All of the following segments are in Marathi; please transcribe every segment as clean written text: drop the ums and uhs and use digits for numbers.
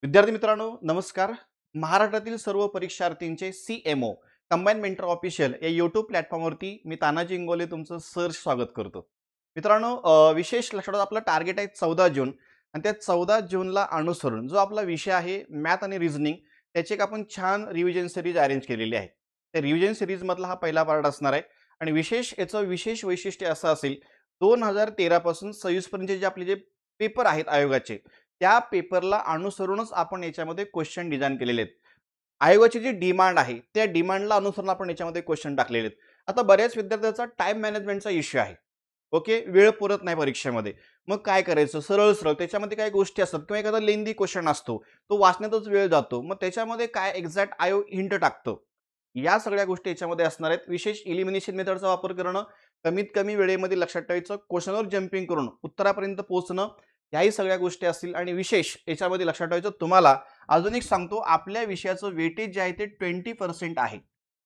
विद्यार्थी मित्रांनो नमस्कार. महाराष्ट्रातील सर्व परीक्षार्थींचे सीएमओ कंबाईन मेंटर ऑफिशियल या यूट्यूब प्लॅटफॉर्मवरती मी तानाजी इंगोले तुमचं सहर्ष स्वागत करतो. मित्रांनो, विशेष लक्षात आपलं टार्गेट आहे 14 जून आणि त्या 14 जूनला अनुसरून जो आपला विषय आहे मॅथ आणि रिझनिंग त्याची एक आपण छान रिव्हिजन सिरीज अरेंज केलेली आहे. त्या रिव्हिजन सिरीजमधला हा पहिला पार्ट असणार आहे आणि याचं विशेष वैशिष्ट्य असं असेल 2013 पासून 26 पर्यंत जे आपले जे पेपर आहेत आयोगाचे त्या पेपरला अनुसरूनच आपण याच्यामध्ये क्वेश्चन डिझाइन केलेले आहेत. आयोगाची जी डिमांड आहे त्या डिमांडला अनुसरून आपण याच्यामध्ये क्वेश्चन टाकलेले आहेत. आता बऱ्याच विद्यार्थ्यांचा टाइम मॅनेजमेंटचा इश्यू आहे. ओके, वेळ पुरत नाही परीक्षेमध्ये. मग काय करायचं? सरळ सरळ त्याच्यामध्ये काही गोष्टी असतात किंवा एखादा लेंदी क्वेश्चन असतो तो वाचण्यातच वेळ जातो. मग त्याच्यामध्ये काय एक्झॅक्ट आयोग हिंट टाकतं. या सगळ्या गोष्टी याच्यामध्ये असणार आहेत. विशेष इलिमिनेशन मेथडचा वापर करणं, कमीत कमी वेळेमध्ये लक्षात ठेवायचं, क्वेश्चनवर जम्पिंग करून उत्तरापर्यंत पोहोचणं, याही सगळ्या गोष्टी असतील. आणि विशेष याच्यामध्ये लक्षात ठेवायचं तुम्हाला अजून एक सांगतो, आपल्या विषयाचं वेटेज जे आहे ते 20% आहे.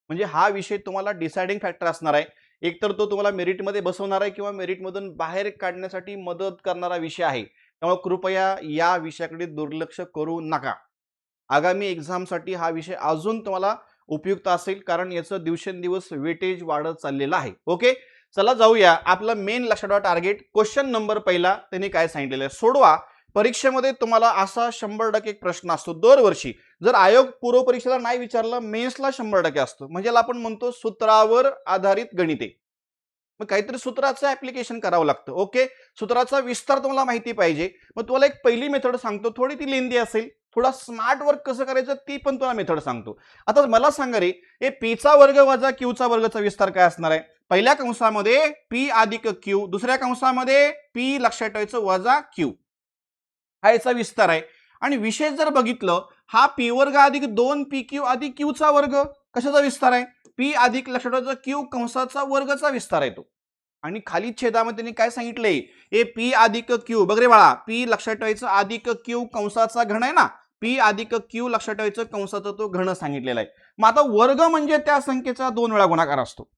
म्हणजे हा विषय तुम्हाला डिसाइडिंग फॅक्टर असणार आहे. एकतर तो तुम्हाला मेरिटमध्ये बसवणार आहे किंवा मेरिटमधून बाहेर काढण्यासाठी मदत करणारा विषय आहे. त्यामुळे कृपया या विषयाकडे दुर्लक्ष करू नका. आगामी एक्झामसाठी हा विषय अजून तुम्हाला उपयुक्त असेल कारण याचं दिवसेंदिवस वेटेज वाढत चाललेलं आहे. ओके, चला जाऊया. आपला मेन लक्षात ठेवा टार्गेट. क्वेश्चन नंबर पहिला त्यांनी काय सांगितलेलं आहे सोडवा. परीक्षेमध्ये तुम्हाला असा 100% एक प्रश्न असतो दरवर्षी. जर आयोग पूर्व परीक्षेला नाही विचारला, मेन्सला 100% असतो. म्हणजे आपण म्हणतो सूत्रावर आधारित गणिते. मग काहीतरी सूत्राचं ऍप्लिकेशन करावं लागतं. ओके, सूत्राचा विस्तार तुम्हाला माहिती पाहिजे. मग तुम्हाला एक पहिली मेथड सांगतो, थोडी ती लेंदी असेल. थोडा स्मार्ट वर्क कसं करायचं ती पण तुम्हाला मेथड सांगतो. आता मला सांगा रे, हे पीचा वर्ग वजा क्यूचा वर्गचा विस्तार काय असणार आहे? पहिल्या कंसामध्ये पी अधिक क्यू, दुसऱ्या कंसामध्ये पी लक्षात ठेवायचं वजा क्यू, हा याचा विस्तार आहे. आणि विशेष जर बघितलं, हा पी वर्ग अधिक 2 क्यू अधिक क्यूचा वर्ग कशाचा विस्तार आहे? पी अधिक लक्षात ठेवायचं क्यू कंसाचा वर्गचा विस्तार आहे तो. आणि खाली छेदामध्ये त्यांनी काय सांगितलंय? ए पी अधिक क्यू, बघ रे बाळा, पी लक्षात ठेवायचं अधिक क्यू कंसाचा घन आहे ना, पी अधिक क्यू लक्षात ठेवायचं कंसाचा तो घन सांगितलेला आहे. मग आता वर्ग म्हणजे त्या संख्येचा 2 वेळा गुणाकार असतो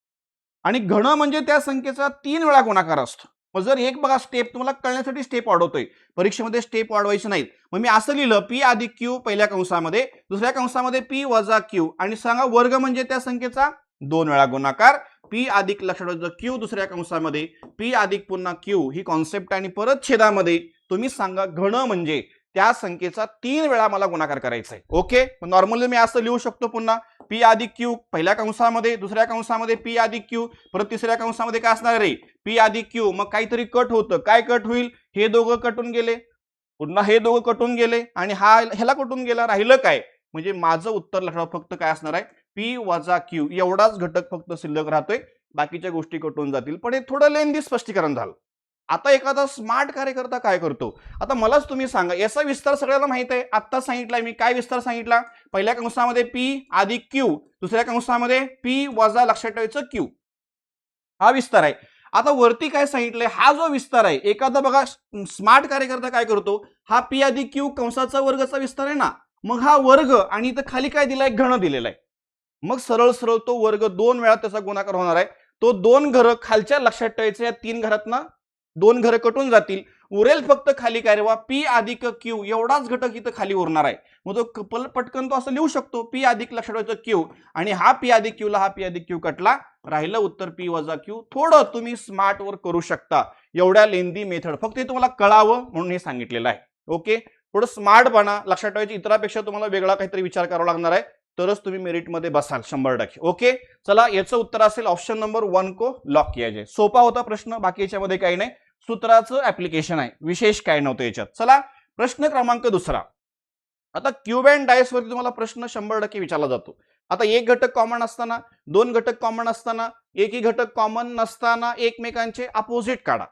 आणि घन म्हणजे त्या संख्येचा 3 वेळा गुणाकार असतो. मग जर एक बघा स्टेप तुम्हाला कळण्यासाठी स्टेप वाढवतोय, परीक्षेमध्ये स्टेप वाढवायची नाहीत. मग मी असं लिहिलं पी अधिक क्यू पहिल्या कंसामध्ये, दुसऱ्या कंसामध्ये पी वजा क्यू आणि सांगा वर्ग म्हणजे त्या संख्येचा 2 वेळा गुणाकार. पी अधिक लक्षात ठेवायचं क्यू दुसऱ्या कंसामध्ये, पी अधिक पुन्हा क्यू ही कॉन्सेप्ट. आणि परत छेदामध्ये तुम्ही सांगा घन म्हणजे त्या संख्येचा 3 वेळा मला गुणाकार करायचा आहे. ओके, नॉर्मली मी असं लिहू शकतो पुन्हा पी अधिक क्यू पहिल्या कंसामध्ये, दुसऱ्या कंसामध्ये पी अधिक क्यू, परत तिसऱ्या कंसामध्ये काय असणार रे? पी अधिक क्यू. मग काहीतरी कट होतं, काय कट होईल? हे दोघं कटून गेले, पुन्हा हे दोघं कटून गेले आणि ह्याला कटून गेला, राहिलं काय? म्हणजे माझं उत्तर लक्षात फक्त काय असणार आहे? पी वजा क्यू एवढाच घटक फक्त शिल्लक राहतोय, बाकीच्या गोष्टी कटून जातील. पण हे थोडं लेंदी स्पष्टीकरण झालं. आता एखादा स्मार्ट कार्यकर्ता काय करतो? आता मलाच तुम्ही सांगा, याचा विस्तार सगळ्यांना माहित आहे, आता सांगितलाय मी. काय विस्तार सांगितला? पहिल्या कंसामध्ये पी अधिक क्यू, दुसऱ्या कंसामध्ये पी वजा लक्षात ठेवायचं क्यू, हा विस्तार आहे. आता वरती काय सांगितलंय? हा जो विस्तार आहे, एखादा बघा स्मार्ट कार्यकर्ता काय करतो, हा पी अधिक क्यू कंसाचा वर्गचा विस्तार आहे ना, मग हा वर्ग आणि इथं खाली काय दिलाय? घन दिलेला आहे. मग सरळ सरळ तो वर्ग 2 वेळा त्याचा गुणाकार होणार आहे. तो 2 घरं खालच्या लक्षात ठेवायचं, या 3 घरातना 2 घरं कटून जातील, उरेल फक्त खाली काय रे? पी अधिक क्यू एवढाच घटक इथं खाली उरणार आहे. मग तो पटकन तो असं लिहू शकतो पी अधिक लक्षात ठेवायचं क्यू आणि हा पी अधिक क्यूला हा पी अधिक क्यू कटला, राहिलं उत्तर पी वजा क्यू. थोडं तुम्ही स्मार्ट वर्क करू शकता, एवढ्या लेंदी मेथड फक्त हे तुम्हाला कळावं म्हणून हे सांगितलेलं आहे. ओके, थोडं स्मार्ट बना, लक्षात ठेवायची. इतरांपेक्षा तुम्हाला वेगळा काहीतरी विचार करावा लागणार आहे, तरच तुम्ही मेरिटमध्ये बसाल 100%. ओके, चला याचं उत्तर असेल ऑप्शन नंबर 1 को लॉक किया जाए. सोपा होता प्रश्न, बाकी याच्यामध्ये काही नाही, सूत्राचं ऍप्लिकेशन आहे, विशेष काय नव्हतं याच्यात. चला प्रश्न क्रमांक दुसरा. आता क्यूब अँड डायस वरती तुम्हाला प्रश्न 100% विचारला जातो. आता एक घटक कॉमन असताना, 2 घटक कॉमन असताना, एकही घटक कॉमन नसताना एकमेकांचे अपोजिट काढा.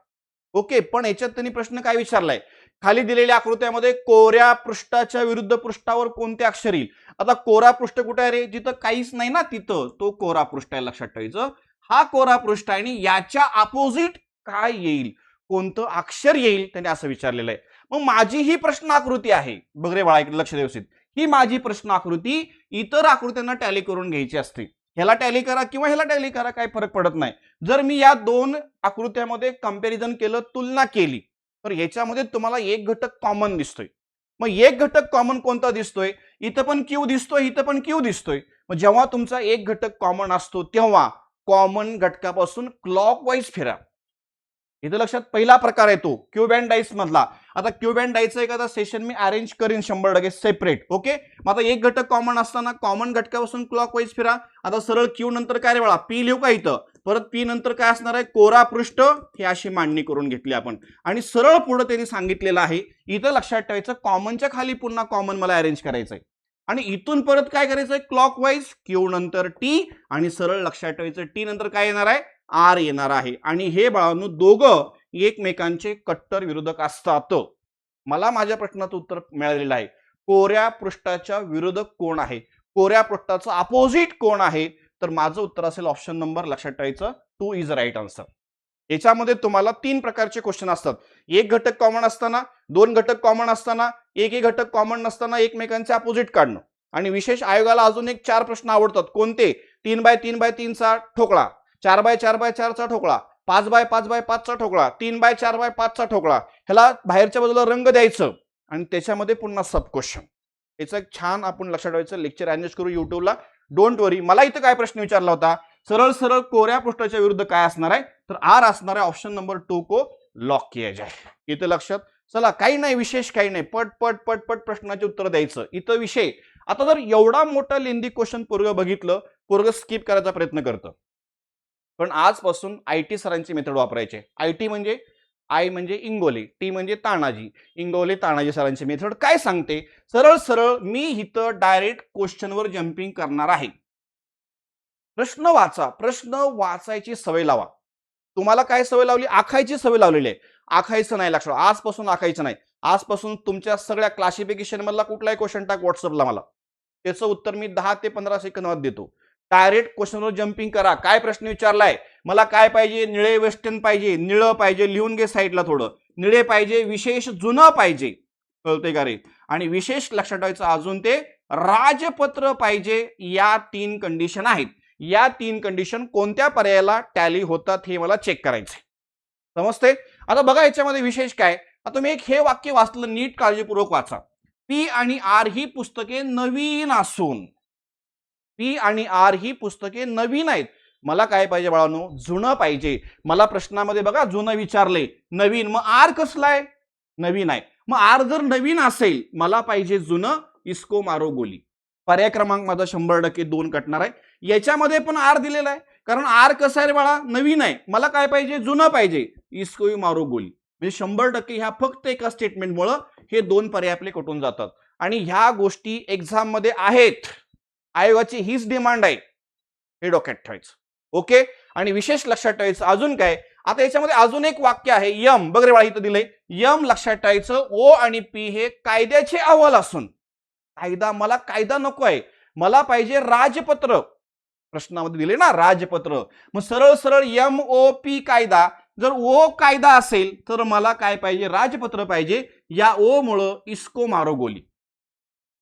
ओके, पण याच्यात त्यांनी प्रश्न काय विचारलाय? खाली दिलेल्या आकृत्यामध्ये कोऱ्या पृष्ठाच्या विरुद्ध पृष्ठावर कोणते अक्षर येईल? आता कोरा पृष्ठ कुठे आहे रे? जिथं काहीच नाही ना तिथं तो कोरा पृष्ठ आहे, लक्षात ठेवायचं. हा कोरा पृष्ठ आहे आणि याच्या अपोजिट काय येईल, कोणतं अक्षर येईल, त्यांनी असं विचारलेलं आहे. मग माझी ही प्रश्न आकृती आहे, बघ रे बाळा, लक्ष व्यवस्थित. ही माझी प्रश्न आकृती इतर आकृत्यांना टॅली करून घ्यायची असते. ह्याला टॅली करा किंवा ह्याला टॅली करा, काही फरक पडत नाही. जर मी या 2 आकृत्यामध्ये कंपॅरिझन केलं, तुलना केली, तर याच्यामध्ये तुम्हाला एक घटक कॉमन दिसतोय. मग एक घटक कॉमन कोणता दिसतोय? इथं पण क्यू दिसतोय, इथं पण क्यू दिसतोय. मग जेव्हा तुमचा एक घटक कॉमन असतो तेव्हा कॉमन घटकापासून क्लॉकवाईज फिरा. इथं लक्षात पहिला प्रकार येतो क्यूब अँड डाईस मधला. आता क्यूब अँड डाईसचं एखादा सेशन मी अरेंज करीन 100% सेपरेट. ओके, मग आता एक घटक कॉमन असताना कॉमन घटकापासून क्लॉकवाईज फिरा. आता सरळ क्यू नंतर काय रे बाळा, पी लिहू का इथं? परत पी नंतर काय असणार आहे? कोरा पृष्ठ. ही अशी मांडणी करून घेतली आपण आणि सरळ पुढे त्यांनी सांगितलेलं आहे इथं लक्षात ठेवायचं कॉमनच्या खाली पुन्हा कॉमन मला अरेंज करायचंय आणि इथून परत काय करायचंय? क्लॉकवाईज. क्यू नंतर टी आणि सरळ लक्षात ठेवायचं टी नंतर काय येणार आहे? आर येणार आहे. आणि हे बाळांनो दोघं एकमेकांचे कट्टर विरोधक असतात. मला माझ्या प्रश्नाचं उत्तर मिळालेलं आहे. कोऱ्या पृष्ठाच्या विरोधक कोण आहे? कोऱ्या पृष्ठाचं अपोजिट कोण आहे? तर माझं उत्तर असेल ऑप्शन नंबर, लक्षात ठेवायचं 2 इज राईट आन्सर. याच्यामध्ये तुम्हाला 3 प्रकारचे क्वेश्चन असतात. एक घटक कॉमन असताना, 2 घटक कॉमन असताना, एक घटक कॉमन नसताना एकमेकांचे अपोजिट काढणं. आणि विशेष आयोगाला अजून एक 4 प्रश्न आवडतात. कोणते? 3x3x3 चा ठोकळा, 4x4x4 चा ठोकळा, 5x5x5 चा ठोकळा, 3x4x5 चा ठोकळा. ह्याला बाहेरच्या बाजूला रंग द्यायचं आणि त्याच्यामध्ये पुन्हा सब क्वेश्चन. याचं एक छान आपण लक्षात ठेवायचं लेक्चर अरेंज करू युट्यूबला. डोंट वरी. मला इथं काय प्रश्न विचारला होता? सरळ सरळ कोऱ्या पृष्ठाच्या विरुद्ध काय असणार आहे? तर आर असणार आहे. ऑप्शन नंबर 2 को लॉक किया जाए. इथं लक्षात. चला, काही नाही विशेष, काही नाही, पट पट पट पट प्रश्नाचे उत्तर द्यायचं इथं विषय. आता जर एवढा मोठा लेंदी क्वेश्चन पोरग बघितलं, पोरग स्किप करायचा प्रयत्न करतं. पण आजपासून आयटी सरांची मेथड वापरायचे. आयटी म्हणजे आय म्हणजे इंगोले, टी म्हणजे तानाजी. इंगोले तानाजी सरांची मेथड काय सांगते? सरळ सरळ मी इथं डायरेक्ट क्वेश्चनवर जम्पिंग करणार आहे. प्रश्न वाचा, प्रश्न वाचायची सवय लावा. तुम्हाला काय सवय लावली? आखायची सवय लावलेली आहे. आखायचं नाही. लक्षात, आजपासून आखायचं नाही. आजपासून तुमच्या सगळ्या क्लासिफिकेशन मधला कुठलाही क्वेश्चन टाक व्हॉट्सअपला, मला त्याचं उत्तर मी 10 ते 15 सेकंदात देतो. डायरेक्ट क्वेश्चनवर जम्पिंग करा. काय प्रश्न विचारलाय? मला काय पाहिजे? निळे वेस्टर्न पाहिजे, निळं पाहिजे, लिहून घे साईडला थोडं. निळे पाहिजे, विशेष जुनं पाहिजे, कळतंय का रे? आणि विशेष लक्षात ठेवायचं अजून ते राजपत्र पाहिजे. या 3 कंडिशन आहेत. या 3 कंडिशन कोणत्या पर्यायाला टॅली होतात हे मला चेक करायचंय. समजते? आता बघा याच्यामध्ये विशेष काय. आता तुम्ही एक हे वाक्य वाचलं, नीट काळजीपूर्वक वाचा. पी आणि आर ही पुस्तके नवीन असून, पी आणि आर ही पुस्तके नवीन आहेत. मला काय पाहिजे बाळांनो? जुनं पाहिजे. मला प्रश्नामध्ये बघा जुनं विचारले, नवीन. मग आर कसला आहे? नवीन आहे. मग आर जर नवीन असेल, मला पाहिजे जुनं. इसको मारो गोली. पर्याय क्रमांक माझा 100% 2 कटणार आहे. याच्यामध्ये पण आर दिलेला आहे, कारण आर कसं आहे रे बाळा? नवीन आहे. मला काय पाहिजे? जुनं पाहिजे. इसको मारो गोली. म्हणजे 100% ह्या फक्त एका स्टेटमेंटमुळे हे 2 पर्याय आपले कटून जातात. आणि ह्या गोष्टी एक्झाम मध्ये आहेत. आयोगाची हीच डिमांड आहे, हे डोक्यात ठेवायचं. ओके. आणि विशेष लक्षात ठेवायचं अजून काय. आता याच्यामध्ये अजून एक वाक्य आहे. यम, बघ रे बाळा इथं दिलंय. यम लक्षात ठेवायचं. ओ आणि पी हे कायद्याचे अहवाल असून, कायदा, मला कायदा नको आहे, मला पाहिजे राजपत्र. प्रश्नामध्ये दिले ना राजपत्र. मग सरळ सरळ एम ओ पी कायदा. जर ओ कायदा असेल तर मला काय पाहिजे? राजपत्र पाहिजे. या ओ मुळे इसको मारो गोली.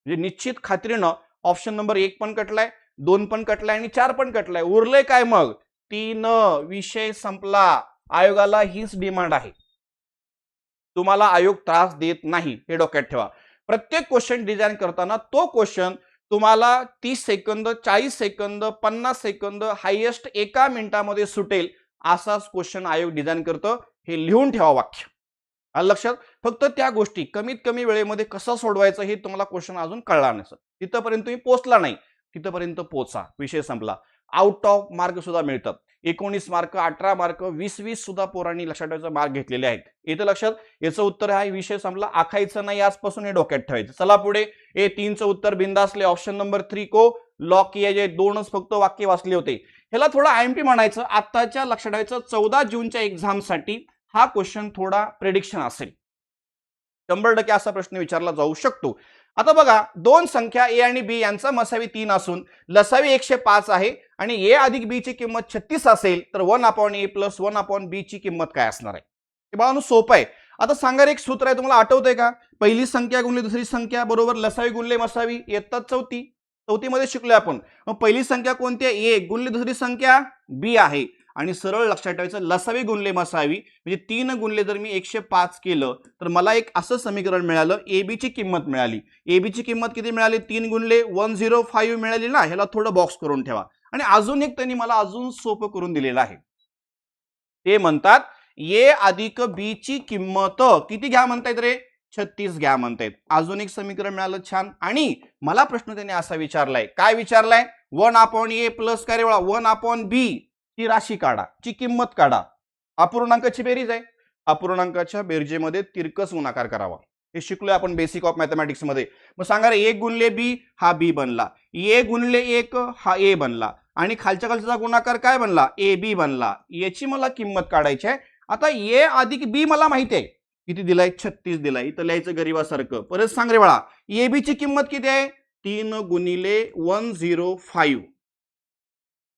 म्हणजे निश्चित खात्रीनं ऑप्शन नंबर 1 पण कटलाय, 2 पण कटलाय आणि 4 पण कटलाय. उरले काय मग? 3. विषय संपला. आयोगाला हीच डिमांड आहे. तुम्हाला आयोग त्रास देत नाही, हे डोक्यात ठेवा. प्रत्येक क्वेश्चन डिझाइन करताना तो क्वेश्चन तुम्हाला 30 सेकंद, 40 सेकंद, 50 सेकंद, हायेस्ट 1 मिनिटामध्ये सुटेल असाच क्वेश्चन आयोग डिझाइन करतं. हे लिहून ठेवा वाक्य. आलं लक्षात? फक्त त्या गोष्टी कमीत कमी वेळेमध्ये कसं सोडवायचं हे तुम्हाला क्वेश्चन अजून कळला नसेल. तिथपर्यंत तुम्ही पोहोचला नाही, तिथपर्यंत पोहोचा. विषय संपला. आउट ऑफ मार्क सुद्धा मिळतात. 19 मार्क, 18 मार्क, 20-20 सुद्धा पोरांनी लक्षात ठेवायचं मार्क घेतलेले आहेत. येतं लक्षात? याचं उत्तर आहे. विषय संपला. आखायचं नाही आजपासून, हे डोक्यात ठेवायचं. चला पुढे. ए 3चं उत्तर बिंदासले. ऑप्शन नंबर 3 को लॉक किया जाए. 2च फक्त वाक्य वाचले होते. ह्याला थोडा आयएमपी म्हणायचं. आताच्या लक्षात ठेवायचं 14 जूनच्या एक्झामसाठी हा क्वेश्चन थोडा प्रेडिक्शन असेल. 100% असा प्रश्न विचारला जाऊ शकतो. आता बघा, 2 संख्या ए आणि बी यांचा मसावी 3 असून लसावी 105 आहे आणि ए अधिक बी ची किंमत 36 असेल तर 1/a प्लस 1/b ची किंमत काय असणार आहे? हे बाळांनो सोपं आहे. आता सांगा, एक सूत्र आहे, तुम्हाला आठवतंय का? पहिली संख्या गुणले दुसरी संख्या बरोबर लसावी गुणले मसावी. येतात चौथी मध्ये शिकलोय आपण. मग पहिली संख्या कोणती आहे? ए गुणले दुसरी संख्या बी आहे. आणि सरळ लक्षात ठेवायचं लसावी गुणले मसावी म्हणजे 3 गुणले जर मी 105 केलं तर मला एक असं समीकरण मिळालं. AB ची किंमत मिळाली. AB ची किंमत किती मिळाली? 3 गुणले 105 मिळाली ना. ह्याला थोडं बॉक्स करून ठेवा. आणि अजून एक त्यांनी मला अजून सोपं करून दिलेलं आहे. ते म्हणतात A अधिक B ची किंमत किती घ्या म्हणतायत रे? 36 घ्या म्हणतायत. अजून एक समीकरण मिळालं छान. आणि मला प्रश्न त्यांनी असा विचारलाय. काय विचारलाय? 1/A प्लस काय रे बाळा 1/B ची राशी काढा, ची किंमत काढा. अपूर्णांकाची बेरीज आहे. अपूर्णांकाच्या बेरजेमध्ये तिरकस गुणाकार करावा. हे शिकलोय आपण बेसिक ऑफ मॅथमॅटिक्स मध्ये. मग सांगा रे 1 गुणले B हा B बनला. A गुणले 1 हा A बनला. आणि खालच्या खालचा गुणाकार काय बनला? AB बनला. याची मला किंमत काढायची आहे. आता A अधिक B मला माहिती आहे. किती दिलाय? 36 दिलाय. इथं लिहायचं गरीबासारखं. परत सांग रे बाळा AB ची किंमत किती आहे? 3 गुणिले 105.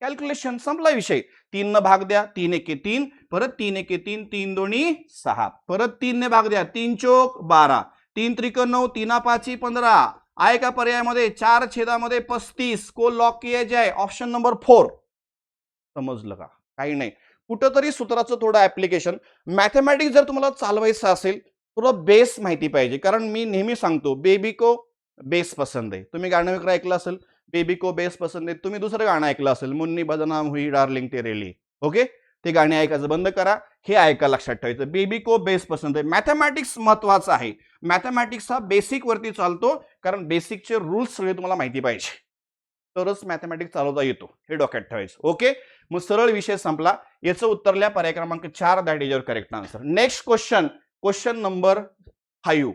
कॅल्क्युलेशन संपला विषय. 3 न भाग द्या 3 एके 3 परत 3 एके 3 3 दोन्ही 6 परत 3 ने भाग द्या 3 चोक 12 3 त्रिक 9 3 5 15 आहे का पर्यायामध्ये 4 छेदामध्ये 35 को लॉक किया जाए ऑप्शन नंबर 4. समजलं का? काही नाही. कुठंतरी सूत्राचं थोडं ऍप्लिकेशन. मॅथमॅटिक्स जर तुम्हाला चालवायचं असेल थोडं बेस माहिती पाहिजे. कारण मी नेहमी सांगतो बेबी को बेस पसंद आहे. तुम्ही गाणं वगैरे ऐकलं असेल बेबी को बेस पसंद आहे. तुम्ही दुसरं गाणं ऐकलं असेल मुन्नी बदनाम हुई डार्लिंग तेरेली. ओके ते गाणे ऐकायचं बंद करा. हे ऐका लक्षात ठेवायचं. बेबी को बेस पसंद आहे. मॅथमॅटिक्स महत्वाचं आहे. मॅथमॅटिक्स हा बेसिक वरती चालतो. कारण बेसिकचे रूल्स सगळे तुम्हाला माहिती पाहिजे तरच मॅथमॅटिक्स चालवता येतो. हे डोक्यात ठेवायचं. ओके मग सरळ विषय संपला. याचं उत्तरल्या पर्याय क्रमांक 4 that is your correct answer. Next question question number 5.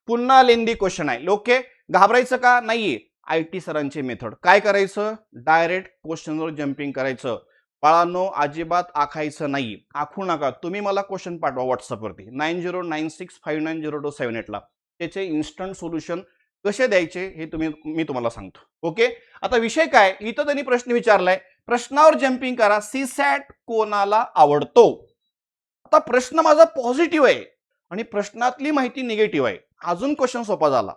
पुन्हा लेंदी क्वेश्चन आहे. ओके घाबरायचं का नाहीये. IT सरांची मेथड काय करायचं? डायरेक्ट क्वेश्चनवर जम्पिंग करायचं. बाळांनो अजिबात आखायचं नाही. आखू नका. तुम्ही मला क्वेश्चन पाठवा व्हॉट्सअपवरती 9096590278 ला. त्याचे इन्स्टंट सोल्युशन कसे द्यायचे हे मी तुम्हाला सांगतो. ओके आता विषय काय? इथं त्यांनी प्रश्न विचारलाय. प्रश्नावर जम्पिंग करा. सीसॅट कोणाला आवडतो? आता प्रश्न माझा पॉझिटिव्ह आहे आणि प्रश्नातली माहिती निगेटिव्ह आहे. अजून क्वेश्चन सोपा झाला.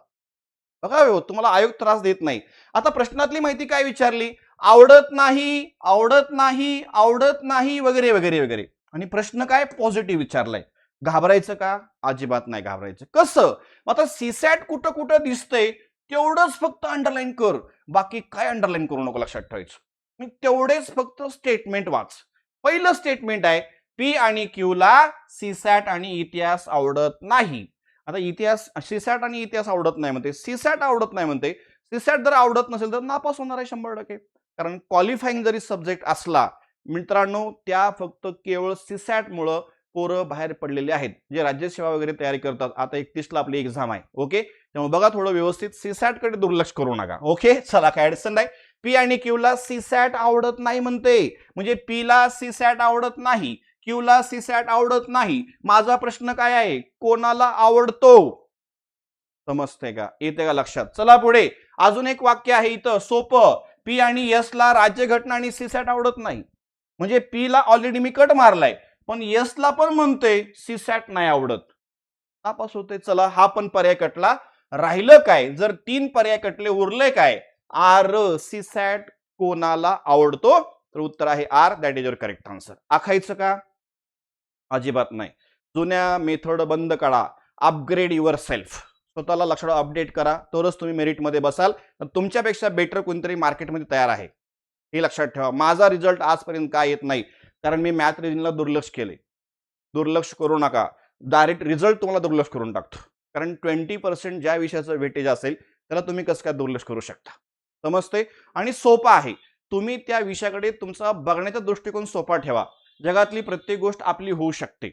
बघा तुम्हाला आयोग त्रास देत नाही. आता प्रश्नातली माहिती काय विचारली? आवडत नाही आवडत नाही आवडत नाही वगैरे वगैरे वगैरे. आणि प्रश्न काय? पॉझिटिव्ह विचारलाय. घाबरायचं का? अजिबात नाही घाबरायचं. कसं? आता सीसॅट कुठं कुठं दिसतंय तेवढंच फक्त अंडरलाईन कर. बाकी काय अंडरलाईन करू नको. लक्षात ठेवायचं. तेवढेच फक्त स्टेटमेंट वाच. पहिलं स्टेटमेंट आहे P आणि Q ला सीसॅट आणि इतिहास आवडत नाही. आता इतिहास सीसॅट आणि इतिहास आवडत नाही म्हणते. सीसॅट आवडत नाही म्हणते. सीसॅट जर आवडत नसेल तर नापास होणार आहे 100%. कारण क्वालिफाईंग जरी सब्जेक्ट असला मित्रांनो त्या फक्त केवळ सीसॅट मुळे पोरं बाहेर पडलेले आहेत जे राज्यसेवा वगैरे तयारी करतात. आता 31 ला आपली एक्झाम आहे. ओके त्यामुळे बघा थोडं व्यवस्थित सीसॅट कडे दुर्लक्ष करू नका. ओके चला काय अडचण नाही. P आणि Q ला सीसॅट आवडत नाही म्हणते. म्हणजे P ला सीसॅट आवडत नाही Q ला सीसॅट आवडत नाही. माझा प्रश्न काय आहे? कोणाला आवडतो? समजते का? येते का लक्षात? चला पुढे. अजून एक वाक्य आहे इथं सोपं. P आणि S ला राज्यघटना आणि सीसॅट आवडत नाही. म्हणजे P ला ऑलरेडी मी कट मारलाय पण S ला पण म्हणतोय सीसॅट नाही आवडत. नापास होते. चला हा पण पर्याय कटला. राहिलं काय? जर 3 पर्याय कटले उरले काय? R सीसॅट कोणाला आवडतो? तर उत्तर आहे R that is your correct answer. आखायचं का? अजिबात नाही. जुन्या मेथड बंद करा. Upgrade yourself. स्वतःला लक्षात अपडेट करा तरच तुम्ही मेरिटमध्ये बसाल. तुमच्यापेक्षा बेटर कोणतरी मार्केटमध्ये तयार आहे हे लक्षात ठेवा. माझा रिझल्ट आजपर्यंत काय येत नाही कारण मी मॅथ रिजनला दुर्लक्ष केले. दुर्लक्ष करू नका. डायरेक्ट रिझल्ट तुम्हाला दुर्लक्ष करून टाकतो. कारण 20% ज्या विषयाचं वेटेज असेल त्याला तुम्ही कसं काय दुर्लक्ष करू शकता. समजते? आणि सोपा आहे. तुम्ही त्या विषयाकडे तुमचा बघण्याचा दृष्टिकोन सोपा ठेवा. जगातली प्रत्येक गोष्ट आपली होऊ शकते.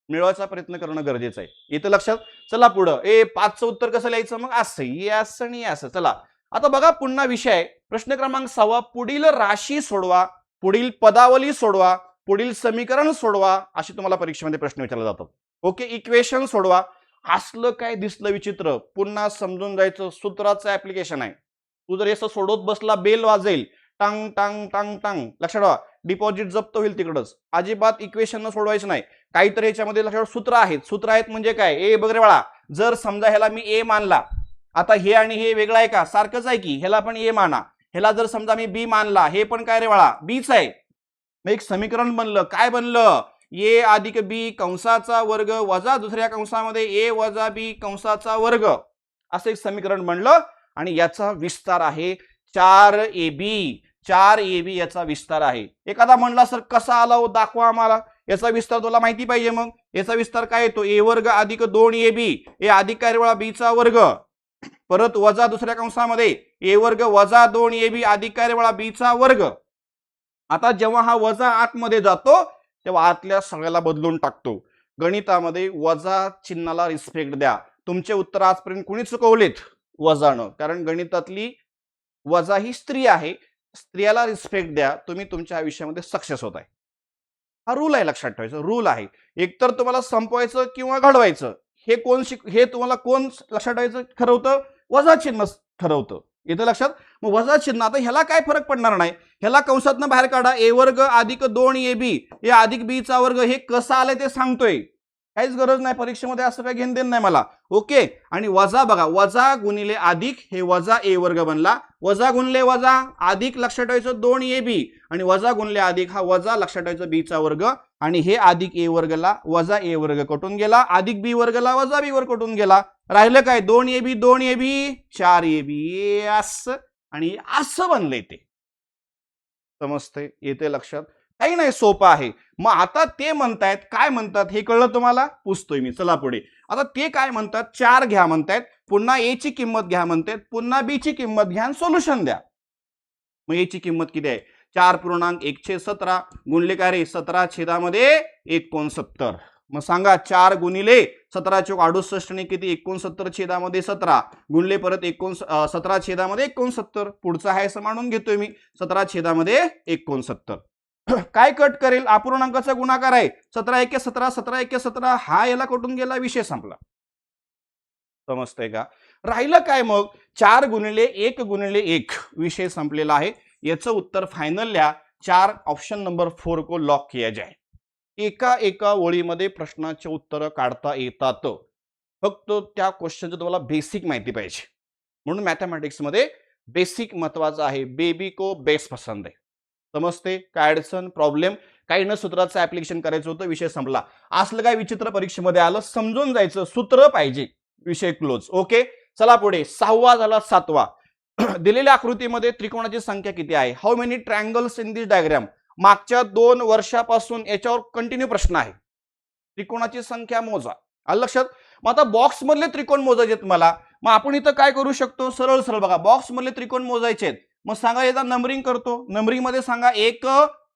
मिळवायचा प्रयत्न करणं गरजेचं आहे. येतं लक्षात? चला पुढं. 5चं उत्तर कसं लिहायचं मग? असं असं आणि असं. चला आता बघा पुन्हा विषय प्रश्न क्रमांक 6. पुढील राशी सोडवा, पुढील पदावली सोडवा, पुढील समीकरण सोडवा अशी तुम्हाला परीक्षेमध्ये प्रश्न विचारले जातात. ओके इक्वेशन सोडवा. असलं काय दिसलं विचित्र पुन्हा समजून जायचं. सूत्राचं ऍप्लिकेशन आहे. तू जर असं सोडवत बसला बेल वाजेल. टांग टांग टांग टांग. लक्षात ठेवा डिपॉझिट जप्त होईल तिकडच. अजिबात इक्वेशन न सोडवायचं नाही. काहीतरी याच्यामध्ये लक्षात सूत्र आहेत. सूत्र आहेत म्हणजे काय? बघ रे बाळा जर समजा ह्याला मी A मानला. आता हे आणि हे वेगळं आहे का? सारखंच आहे की. ह्याला पण A माना. ह्याला जर समजा मी B मानला हे पण काय रे बाळा Bच आहे. मग एक समीकरण बनलं, काय बनलं? ए अधिक बी कंसाचा वर्ग वजा दुसऱ्या कंसामध्ये ए वजा बी कंसाचा वर्ग, असं एक समीकरण बनलं. आणि याचा विस्तार आहे 4ab. 4ab याचा विस्तार आहे. एखादा म्हणला सर कसा आला हो, दाखवा आम्हाला. याचा विस्तार तुला माहिती पाहिजे. मग याचा विस्तार काय येतो? ए वर्ग अधिक 2ab, ए अधिक काय वेळा b चा वर्ग, परत वजा दुसऱ्या कंसामध्ये ए वर्ग वजा 2ab अधिक काय वेळा b चा वर्ग. आता जेव्हा हा वजा आतमध्ये जातो तेव्हा आतल्या सगळ्याला बदलून टाकतो. गणितामध्ये वजा चिन्हाला रिस्पेक्ट द्या. तुमचे उत्तर आजपर्यंत कुणी चुकवलेत? वजानं. कारण गणितातली वजा ही स्त्री आहे. स्त्रियाला रिस्पेक्ट द्या, तुम्ही तुमच्या आयुष्यामध्ये सक्सेस होत आहे. हा रूल आहे, लक्षात ठेवायचं. रूल आहे. एकतर तुम्हाला संपवायचं किंवा घडवायचं. हे तुम्हाला कोण लक्षात ठेवायचं ठरवतं? वजा चिन्ह ठरवतं. येतं लक्षात? मग वजा चिन्ह, आता ह्याला काय फरक पडणार नाही. ह्याला कंसातनं बाहेर काढा. ए वर्ग अधिक 2ab ए अधिक बी चा वर्ग. हे कसं आलंय ते सांगतोय. काहीच गरज नाही, परीक्षेमध्ये असं काही घेणं देणं नाही मला. ओके. आणि वजा बघा, वजा गुणिले अधिक, हे वजा ए वर्ग बनला. वजा गुणले वजा अधिक लक्षात ठेवायचं 2ab, आणि वजा गुणले अधिक हा वजा लक्षात ठेवायचं बी चा वर्ग, आणि हे अधिक ए वर्गला वजा ए वर्ग कटून गेला, अधिक बी वर्गला वजा बी वर्ग कटून गेला. राहिलं काय? 2ab 2ab 4ab असं, आणि असं बनलंय ते. समजते? येते लक्षात? काही नाही, सोपं आहे. मग आता ते म्हणतायत, काय म्हणतात हे कळलं तुम्हाला? पुसतोय मी. चला पुढे. आता ते काय म्हणतात? 4 घ्या म्हणतायत, पुन्हा ए ची किंमत घ्या म्हणतायत, पुन्हा बी ची किंमत घ्या, सोल्युशन द्या. मग ए ची किंमत किती आहे? 4.117 गुणले काय रे? 17 छेदामध्ये 69. मग सांगा 4 गुणिले 17 चोक 68 ने किती? 69 छेदामध्ये 17 गुणले परत 17 छेदामध्ये 69. पुढचा आहे असं मानून घेतोय मी. 17 छेदामध्ये 69. काय कट करेल? अपूर्णांकाचा गुणाकार आहे. 17 एके 17 17 एके 17, हा याला कटून गेला, विषय संपला. समजतंय का? राहिलं काय मग? 4 गुणिले 1 गुणिले 1, विषय संपलेला आहे. याचं उत्तर फायनल लिहा. 4 ऑप्शन नंबर 4 को लॉक किया जाए. एका ओळीमध्ये प्रश्नाचे उत्तर काढता येतात. फक्त त्या क्वेश्चनचं तुम्हाला बेसिक माहिती पाहिजे. म्हणून मॅथमॅटिक्स मध्ये बेसिक महत्वाचं आहे. बेबी को बेस पसंद आहे. समजते? काय अडचण, प्रॉब्लेम काही न, सूत्राचं ऍप्लिकेशन करायचं होतं, विषय संपला. असलं काय विचित्र परीक्षेमध्ये आलं, समजून जायचं, सूत्र पाहिजे, विषय क्लोज. ओके. चला पुढे. 6वा झाला 7वा. दिलेल्या आकृतीमध्ये त्रिकोणाची संख्या किती आहे? How many triangles in this diagram? मागच्या 2 वर्षापासून याच्यावर कंटिन्यू प्रश्न आहे. त्रिकोणाची संख्या मोजा. आलं लक्षात? मग आता बॉक्स मधले त्रिकोण मोजायचे मला. मग आपण इथं काय करू शकतो? सरळ सरळ बघा, बॉक्स मधले त्रिकोण मोजायचे. मग सांगा, याचा नंबरिंग करतो. नंबरिंग मध्ये सांगा 1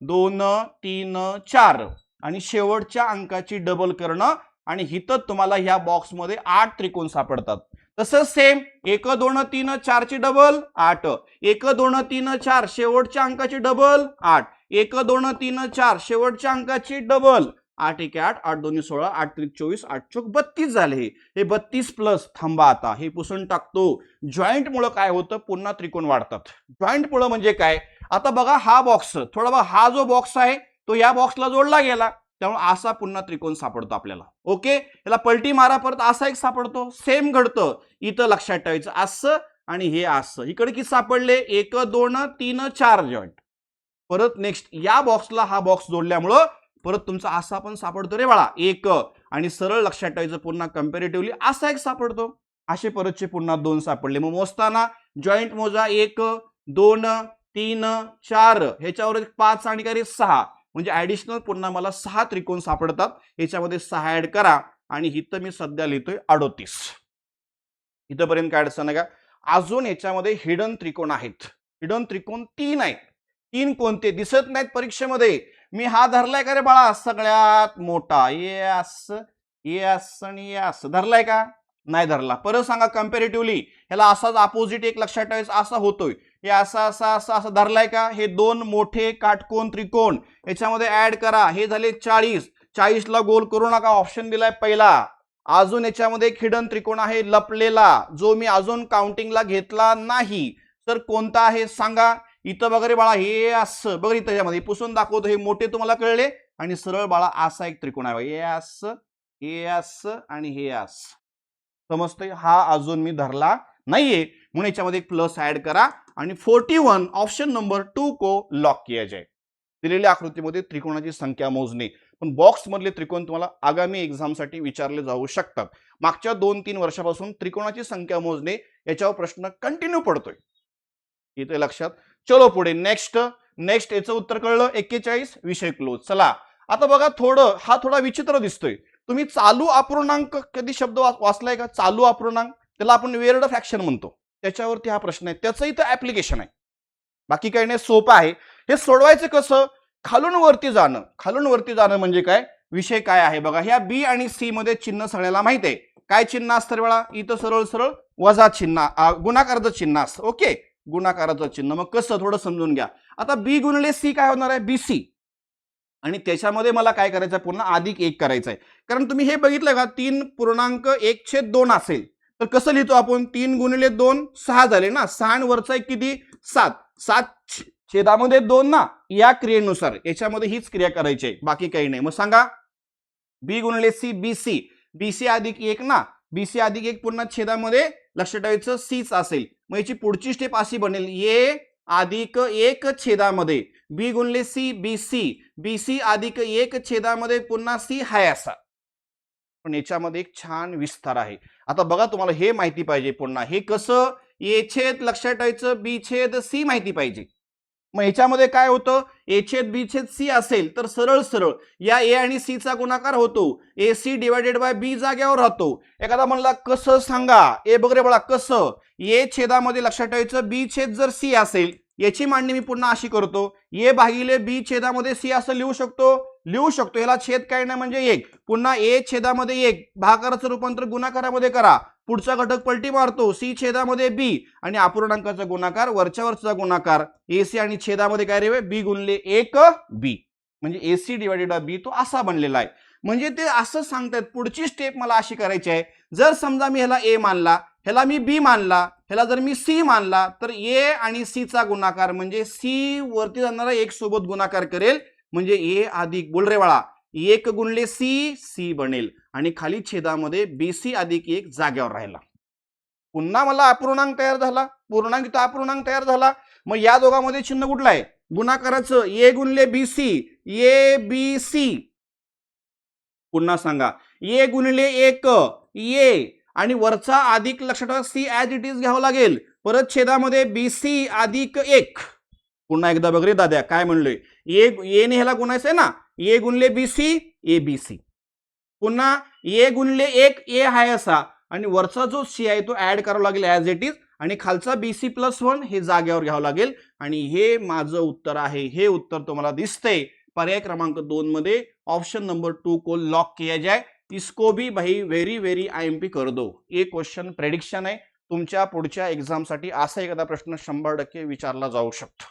2 3 4, आणि शेवटच्या अंकाची डबल करणं, आणि हिथं तुम्हाला ह्या बॉक्स मध्ये 8 त्रिकोण सापडतात. तसंच सेम 1 2 3 4 ची डबल 8, 1 2 3 4 शेवटच्या अंकाची डबल 8, 1 2 3 4 शेवटच्या अंकाची डबल 8 1 8 8 2 16 8 3 24 8 चौक 32 झाले. हे 32 प्लस, थांबा आता हे पुसून टाकतो. जॉईंट मुळे काय होतं? पुन्हा त्रिकोण वाढतात. जॉईंट मुळे म्हणजे काय? आता बघा, हा बॉक्स थोडा बघा, हा जो बॉक्स आहे तो या बॉक्सला जोडला गेला, त्यामुळे असा पुन्हा त्रिकोण सापडतो आपल्याला. ओके. याला पलटी मारा, परत असा एक सापडतो. सेम घडतं इथं, लक्षात ठेवायचं. असं आणि हे असं. इकडे किती सापडले? 1 2 3 4 जॉईंट. परत नेक्स्ट या बॉक्सला हा बॉक्स जोडल्यामुळं परत तुमचा असा पण सापडतो रे बाळा, 1, आणि सरळ लक्षात ठेवायचं, पुन्हा कंपॅरेटिव्हली असा एक सापडतो. असे परतचे पुन्हा 2 सापडले. मग मोजताना जॉईंट मोजा, 1 2 3 4, ह्याच्यावर 5 आणि काय 6, म्हणजे ऍडिशनल पुन्हा मला 6 त्रिकोण सापडतात. ह्याच्यामध्ये 6 ऍड करा, आणि इथं मी सध्या लिहितोय 38. इथंपर्यंत काय अडचण आहे का? अजून याच्यामध्ये हिडन त्रिकोण आहेत. हिडन त्रिकोण 3 आहेत. 3 कोणते? दिसत नाहीत परीक्षेमध्ये. मी हा धरलाय का रे बाळा? सगळ्यात मोठा. येस आणि येस धरलाय का? नाही धरला. परत सांगा कंपॅरेटिव्हली. ह्याला असाच अपोजिट एक लक्षात ठेवायचं, असा होतोय. हे असा असा असा असं धरलाय का? हे 2 मोठे काटकोन त्रिकोण याच्यामध्ये ऍड करा. हे झाले 40. 40 ला गोल करू नका, ऑप्शन दिलाय पहिला. अजून याच्यामध्ये एक हिडन त्रिकोण आहे लपलेला, जो मी अजून काउंटिंगला घेतला नाही. तर कोणता आहे सांगा? इथं बघा रे बाळा, हे असं बघ, इथं यामध्ये पुसून दाखवतो. हे मोठे तुम्हाला कळले, आणि सरळ बाळा असा एक त्रिकोण आहे. हे असं आणि हे असं. समजतंय? हा अजून मी धरला नाहीये, म्हणून याच्यामध्ये एक प्लस ऍड करा, आणि 41 ऑप्शन नंबर 2 को लॉक किया जाए. दिलेल्या आकृतीमध्ये त्रिकोणाची संख्या मोजणे. पण बॉक्स मधले त्रिकोण तुम्हाला आगामी एक्झामसाठी विचारले जाऊ शकतात. मागच्या 2-3 वर्षापासून त्रिकोणाची संख्या मोजणे याच्यावर प्रश्न कंटिन्यू पडतोय. इथे लक्षात. चलो पुढे नेक्स्ट याचं उत्तर कळलं. 41 विषय क्लोज. चला आता बघा हा थोडा विचित्र दिसतोय. तुम्ही चालू अपूर्णांक कधी शब्द वाचलाय का? चालू अपूर्णांक, त्याला आपण वेअर्ड फ्रॅक्शन म्हणतो. त्याच्यावरती हा प्रश्न आहे, त्याचं इथं ऍप्लिकेशन आहे. बाकी काही नाही, सोपं आहे. हे सोडवायचं कसं? खालून वरती जाणं म्हणजे काय? विषय काय आहे बघा. ह्या बी आणि सी मध्ये चिन्ह सगळ्याला माहित आहे. काय चिन्ह असतं वेळा? इथं सरळ सरळ वजा चिन्ह, गुणाकाराचं चिन्ह असतं. ओके, गुणाकाराचं चिन्ह. मग कसं थोडं समजून घ्या. आता बी गुणिले सी काय होणार आहे? बीसी. आणि त्याच्यामध्ये मला काय करायचं आहे? पुन्हा +1 करायचं आहे. कारण तुम्ही हे बघितलं का, 3.1/2 असेल तर कसं लिहितो आपण? 3 गुणिले 2 6 झाले ना. 6 आणि वरचा एक किती? 7. 7 छेदामध्ये 2 ना. या क्रियेनुसार याच्यामध्ये हीच क्रिया करायची आहे, बाकी काही नाही. मग सांगा, बी गुणिले सी बीसी, बीसी +1 ना. बीसी +1 पुन्हा छेदामध्ये लक्षात ठेवायचं सीच असेल. मग याची पुढची स्टेप अशी बनेल, ए +1 छेदामध्ये बी गुणिले सी बीसी, बीसी +1 छेदामध्ये पुन्हा सी हाय असा. पण याच्यामध्ये एक छान विस्तार आहे. आता बघा, तुम्हाला हे माहिती पाहिजे. पुन्हा हे कसं? ए छेद लक्षात ठेवायचं, बी छेद सी माहिती पाहिजे. मग याच्यामध्ये काय होतं? ए छेद बी छेद सी असेल तर सरळ सरळ या ए आणि सी चा गुणाकार होतो. ए सी डिवायडेड बाय बी जाग्यावर राहतो. एखादा म्हणला कसं सांगा? ए बघरे बळा कसं? ए छेदामध्ये लक्षात ठेवायचं बी छेद जर सी असेल, याची मांडणी मी पुन्हा अशी करतो, ए भागिले बी छेदामध्ये सी असं लिहू शकतो. याला छेद काय नाही म्हणजे 1. पुन्हा ए छेदामध्ये 1, भागाकाराचं रूपांतर गुणाकारामध्ये करा. पुढचा घटक पलटी मारतो, सी छेदामध्ये बी आणि अपूर्णांकाचा गुणाकार वरचा गुणाकार. एसी आणि छेदामध्ये काय रे? बी गुणिले 1 बी, म्हणजे एसी डिवायडेड बाय बी तो असा बनलेला आहे. म्हणजे ते असं सांगतात. पुढची स्टेप मला अशी करायची आहे, जर समजा मी ह्याला ए मानला, ह्याला मी बी मानला, ह्याला जर मी सी मानला, तर ए आणि सी चा गुणाकार म्हणजे सी वरती जाणारा 1 सोबत गुणाकार करेल, म्हणजे ए अधिक बोल रे बाळा 1 गुणिले सी, सी बनेल आणि खाली छेदामध्ये बीसी +1 जाग्यावर राहिला. पुन्हा मला अपूर्णांक तयार झाला, पूर्णांक तर अपूर्णांक तयार झाला. मग या दोघांमध्ये चिन्ह कुठलं आहे? गुणाकाराचं. ए गुणिले बीसी, ए बी सी. पुन्हा सांगा, ए गुणिले 1 ए आणि वरचा अधिक लक्षात ठेवा सी ॲज इट इज घ्यावं लागेल. परत छेदामध्ये बीसी +1. पुन्हा एकदा बघ रे दाद्या, काय म्हणलोय? ए ने ह्याला गुणायचंय ना. ए गुणिले बीसी, ए बी सी. पुन्हा ए गुणिले 1 ए हाय असा आणि वरचा जो सी आहे तो ऍड करावा लागेल ॲज इट इज आणि खालचा बीसी +1 हे जागेवर घ्यावं लागेल. आणि हे माझं उत्तर आहे. हे उत्तर तुम्हाला दिसतंय पर्याय क्रमांक 2 मध्ये. ऑप्शन नंबर 2 को लॉक किया जाए. इसको भी भाई वेरी वेरी IMP कर दो. एक क्वेश्चन प्रेडिक्शन आहे. तुमच्या पुढच्या एक्झामसाठी असा एखादा प्रश्न 100% विचारला जाऊ शकतो.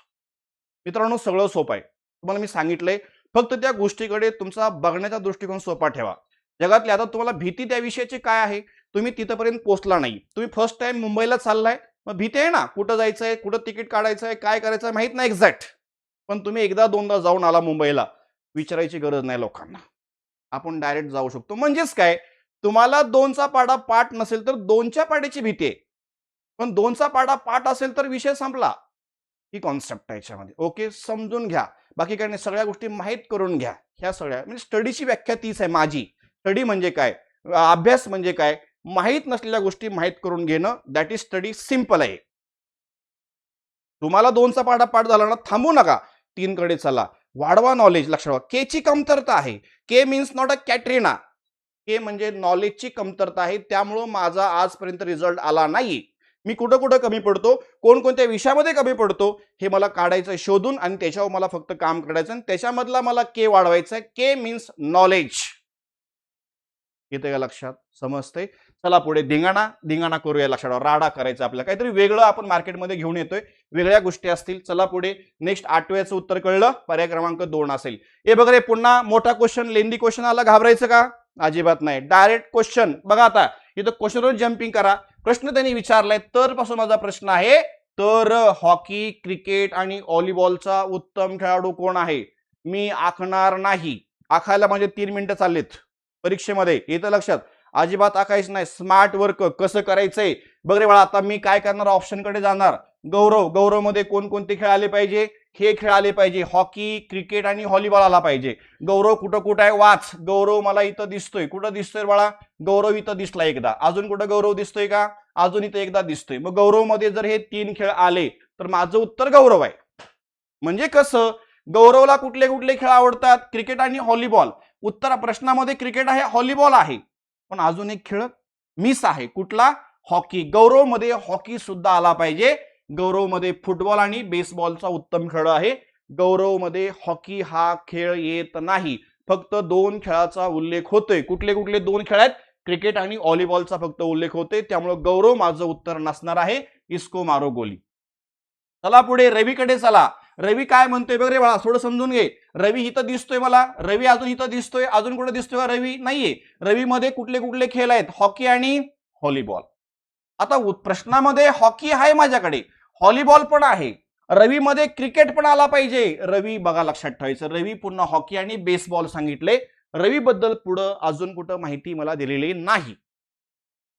मित्रांनो, सगळं सोपं आहे. तुम्हाला मी सांगितलंय, फक्त त्या गोष्टीकडे तुमचा बघण्याचा दृष्टिकोन सोपा ठेवा. जगातली आता तुम्हाला भीती त्या विषयाची काय आहे? तुम्ही तिथपर्यंत पोहोचला नाही. तुम्ही फर्स्ट टाइम मुंबईला चाललाय, मग भीती आहे ना, कुठं जायचंय, कुठं तिकीट काढायचंय, काय करायचंय माहित नाही एक्झॅक्ट. पण तुम्ही एकदा दोनदा जाऊन आला मुंबईला, विचारायची गरज नाही लोकांना. आपण डायरेक्ट जाऊ शकतो. म्हणजेच काय, तुम्हाला 2चा पाढा पाठ नसेल तर 2च्या पाढ्याची भीती आहे, पण 2चा पाढा पाठ असेल तर विषय संपला. ही कॉन्सेप्ट आहे याच्यामध्ये. ओके, समजून घ्या. बाकी काही नाही, सगळ्या गोष्टी माहीत करून घ्या. ह्या सगळ्या म्हणजे स्टडीची व्याख्या तीच आहे माझी. स्टडी म्हणजे काय, अभ्यास म्हणजे काय, माहीत नसलेल्या गोष्टी माहीत करून घेणं, दॅट इज स्टडी. सिंपल आहे. तुम्हाला 2चा पाढा पाठ झाला ना, थांबू नका, 3 कडे चला, वाढवा नॉलेज. लक्षात ठेवा, के ची कमतरता आहे. के मीन्स नॉट अ कॅटरीना. के म्हणजे नॉलेजची कमतरता आहे. त्यामुळं माझा आजपर्यंत रिझल्ट आला नाही. मी कुठं कुठं कमी पडतो, कोणकोणत्या विषयामध्ये कमी पडतो, हे मला काढायचं शोधून आणि त्याच्यावर मला फक्त काम करायचं आणि त्याच्यामधला मला के वाढवायचा आहे. के मीन्स नॉलेज. येते का लक्षात? समजते? चला पुढे धिंगाणा करूया. लक्षात ठेवा, राडा करायचा आपल्याला. काहीतरी वेगळं आपण मार्केटमध्ये घेऊन येतोय, वेगळ्या गोष्टी असतील. चला पुढे. नेक्स्ट 8व्याचं उत्तर कळलं, पर्याय क्रमांक 2 असेल. हे बघ रे, पुन्हा मोठा क्वेश्चन, लेंदी क्वेश्चन आला, घाबरायचं का? अजिबात नाही. डायरेक्ट क्वेश्चन बघा. आता इथं क्वेश्चनवर जम्पिंग करा. प्रश्न त्यांनी विचारलाय, तर पासून माझा प्रश्न आहे, तर हॉकी, क्रिकेट आणि व्हॉलीबॉलचा उत्तम खेळाडू कोण आहे? मी आखणार नाही. आखायला म्हणजे 3 मिनिटं चाललेत परीक्षेमध्ये. येतं लक्षात? अजिबात आखायच नाही. स्मार्ट वर्क कसं करायचंय बघ रे बाळा. आता मी काय करणार, ऑप्शन कडे जाणार. गौरव मध्ये कोणकोणते खेळ आले पाहिजे? हे खेळ आले पाहिजे, हॉकी, क्रिकेट आणि व्हॉलीबॉल आला पाहिजे. गौरव कुठं कुठं आहे वाच. गौरव मला इथं दिसतोय. कुठं दिसतोय बाळा? गौरव इथं दिसला एकदा. अजून कुठं गौरव दिसतोय का? अजून इथं एकदा दिसतोय. मग गौरव मध्ये जर हे 3 खेळ आले तर माझं उत्तर गौरव आहे. म्हणजे कसं, गौरवला कुठले कुठले खेळ आवडतात? क्रिकेट आणि व्हॉलीबॉल. उत्तर प्रश्नामध्ये क्रिकेट आहे, व्हॉलीबॉल आहे, पण अजून एक खेळ मिस आहे. कुठला? हॉकी. गौरव मध्ये हॉकी सुद्धा आला पाहिजे. गौरव मध्ये फुटबॉल आणि बेसबॉलचा उत्तम खेळ आहे. गौरव मध्ये हॉकी हा खेळ येत नाही. फक्त 2 खेळाचा उल्लेख होतोय. कुठले कुठले 2 खेळ आहेत? क्रिकेट आणि व्हॉलीबॉलचा फक्त उल्लेख होतोय. त्यामुळे गौरव माझं उत्तर नसणार आहे. इसको मारो गोली. चला पुढे रवीकडे चला. रवी काय म्हणतोय बघ रे बाळा, थोडं समजून घे. रवी इथं दिसतोय मला. रवी अजून इथं दिसतोय. अजून कुठे दिसतोय का रवी? नाहीये. रवी मध्ये कुठले कुठले खेळ आहेत? हॉकी आणि व्हॉलीबॉल. आता प्रश्नामध्ये हॉकी आहे माझ्याकडे, व्हॉलीबॉल पण आहे. रवी मध्ये क्रिकेट पण आला पाहिजे. रवी बघा लक्षात ठेवायचं, रवी पुन्हा हॉकी आणि बेसबॉल सांगितले. रवी बद्दल पुढं अजून कुठं माहिती मला दिलेली नाही.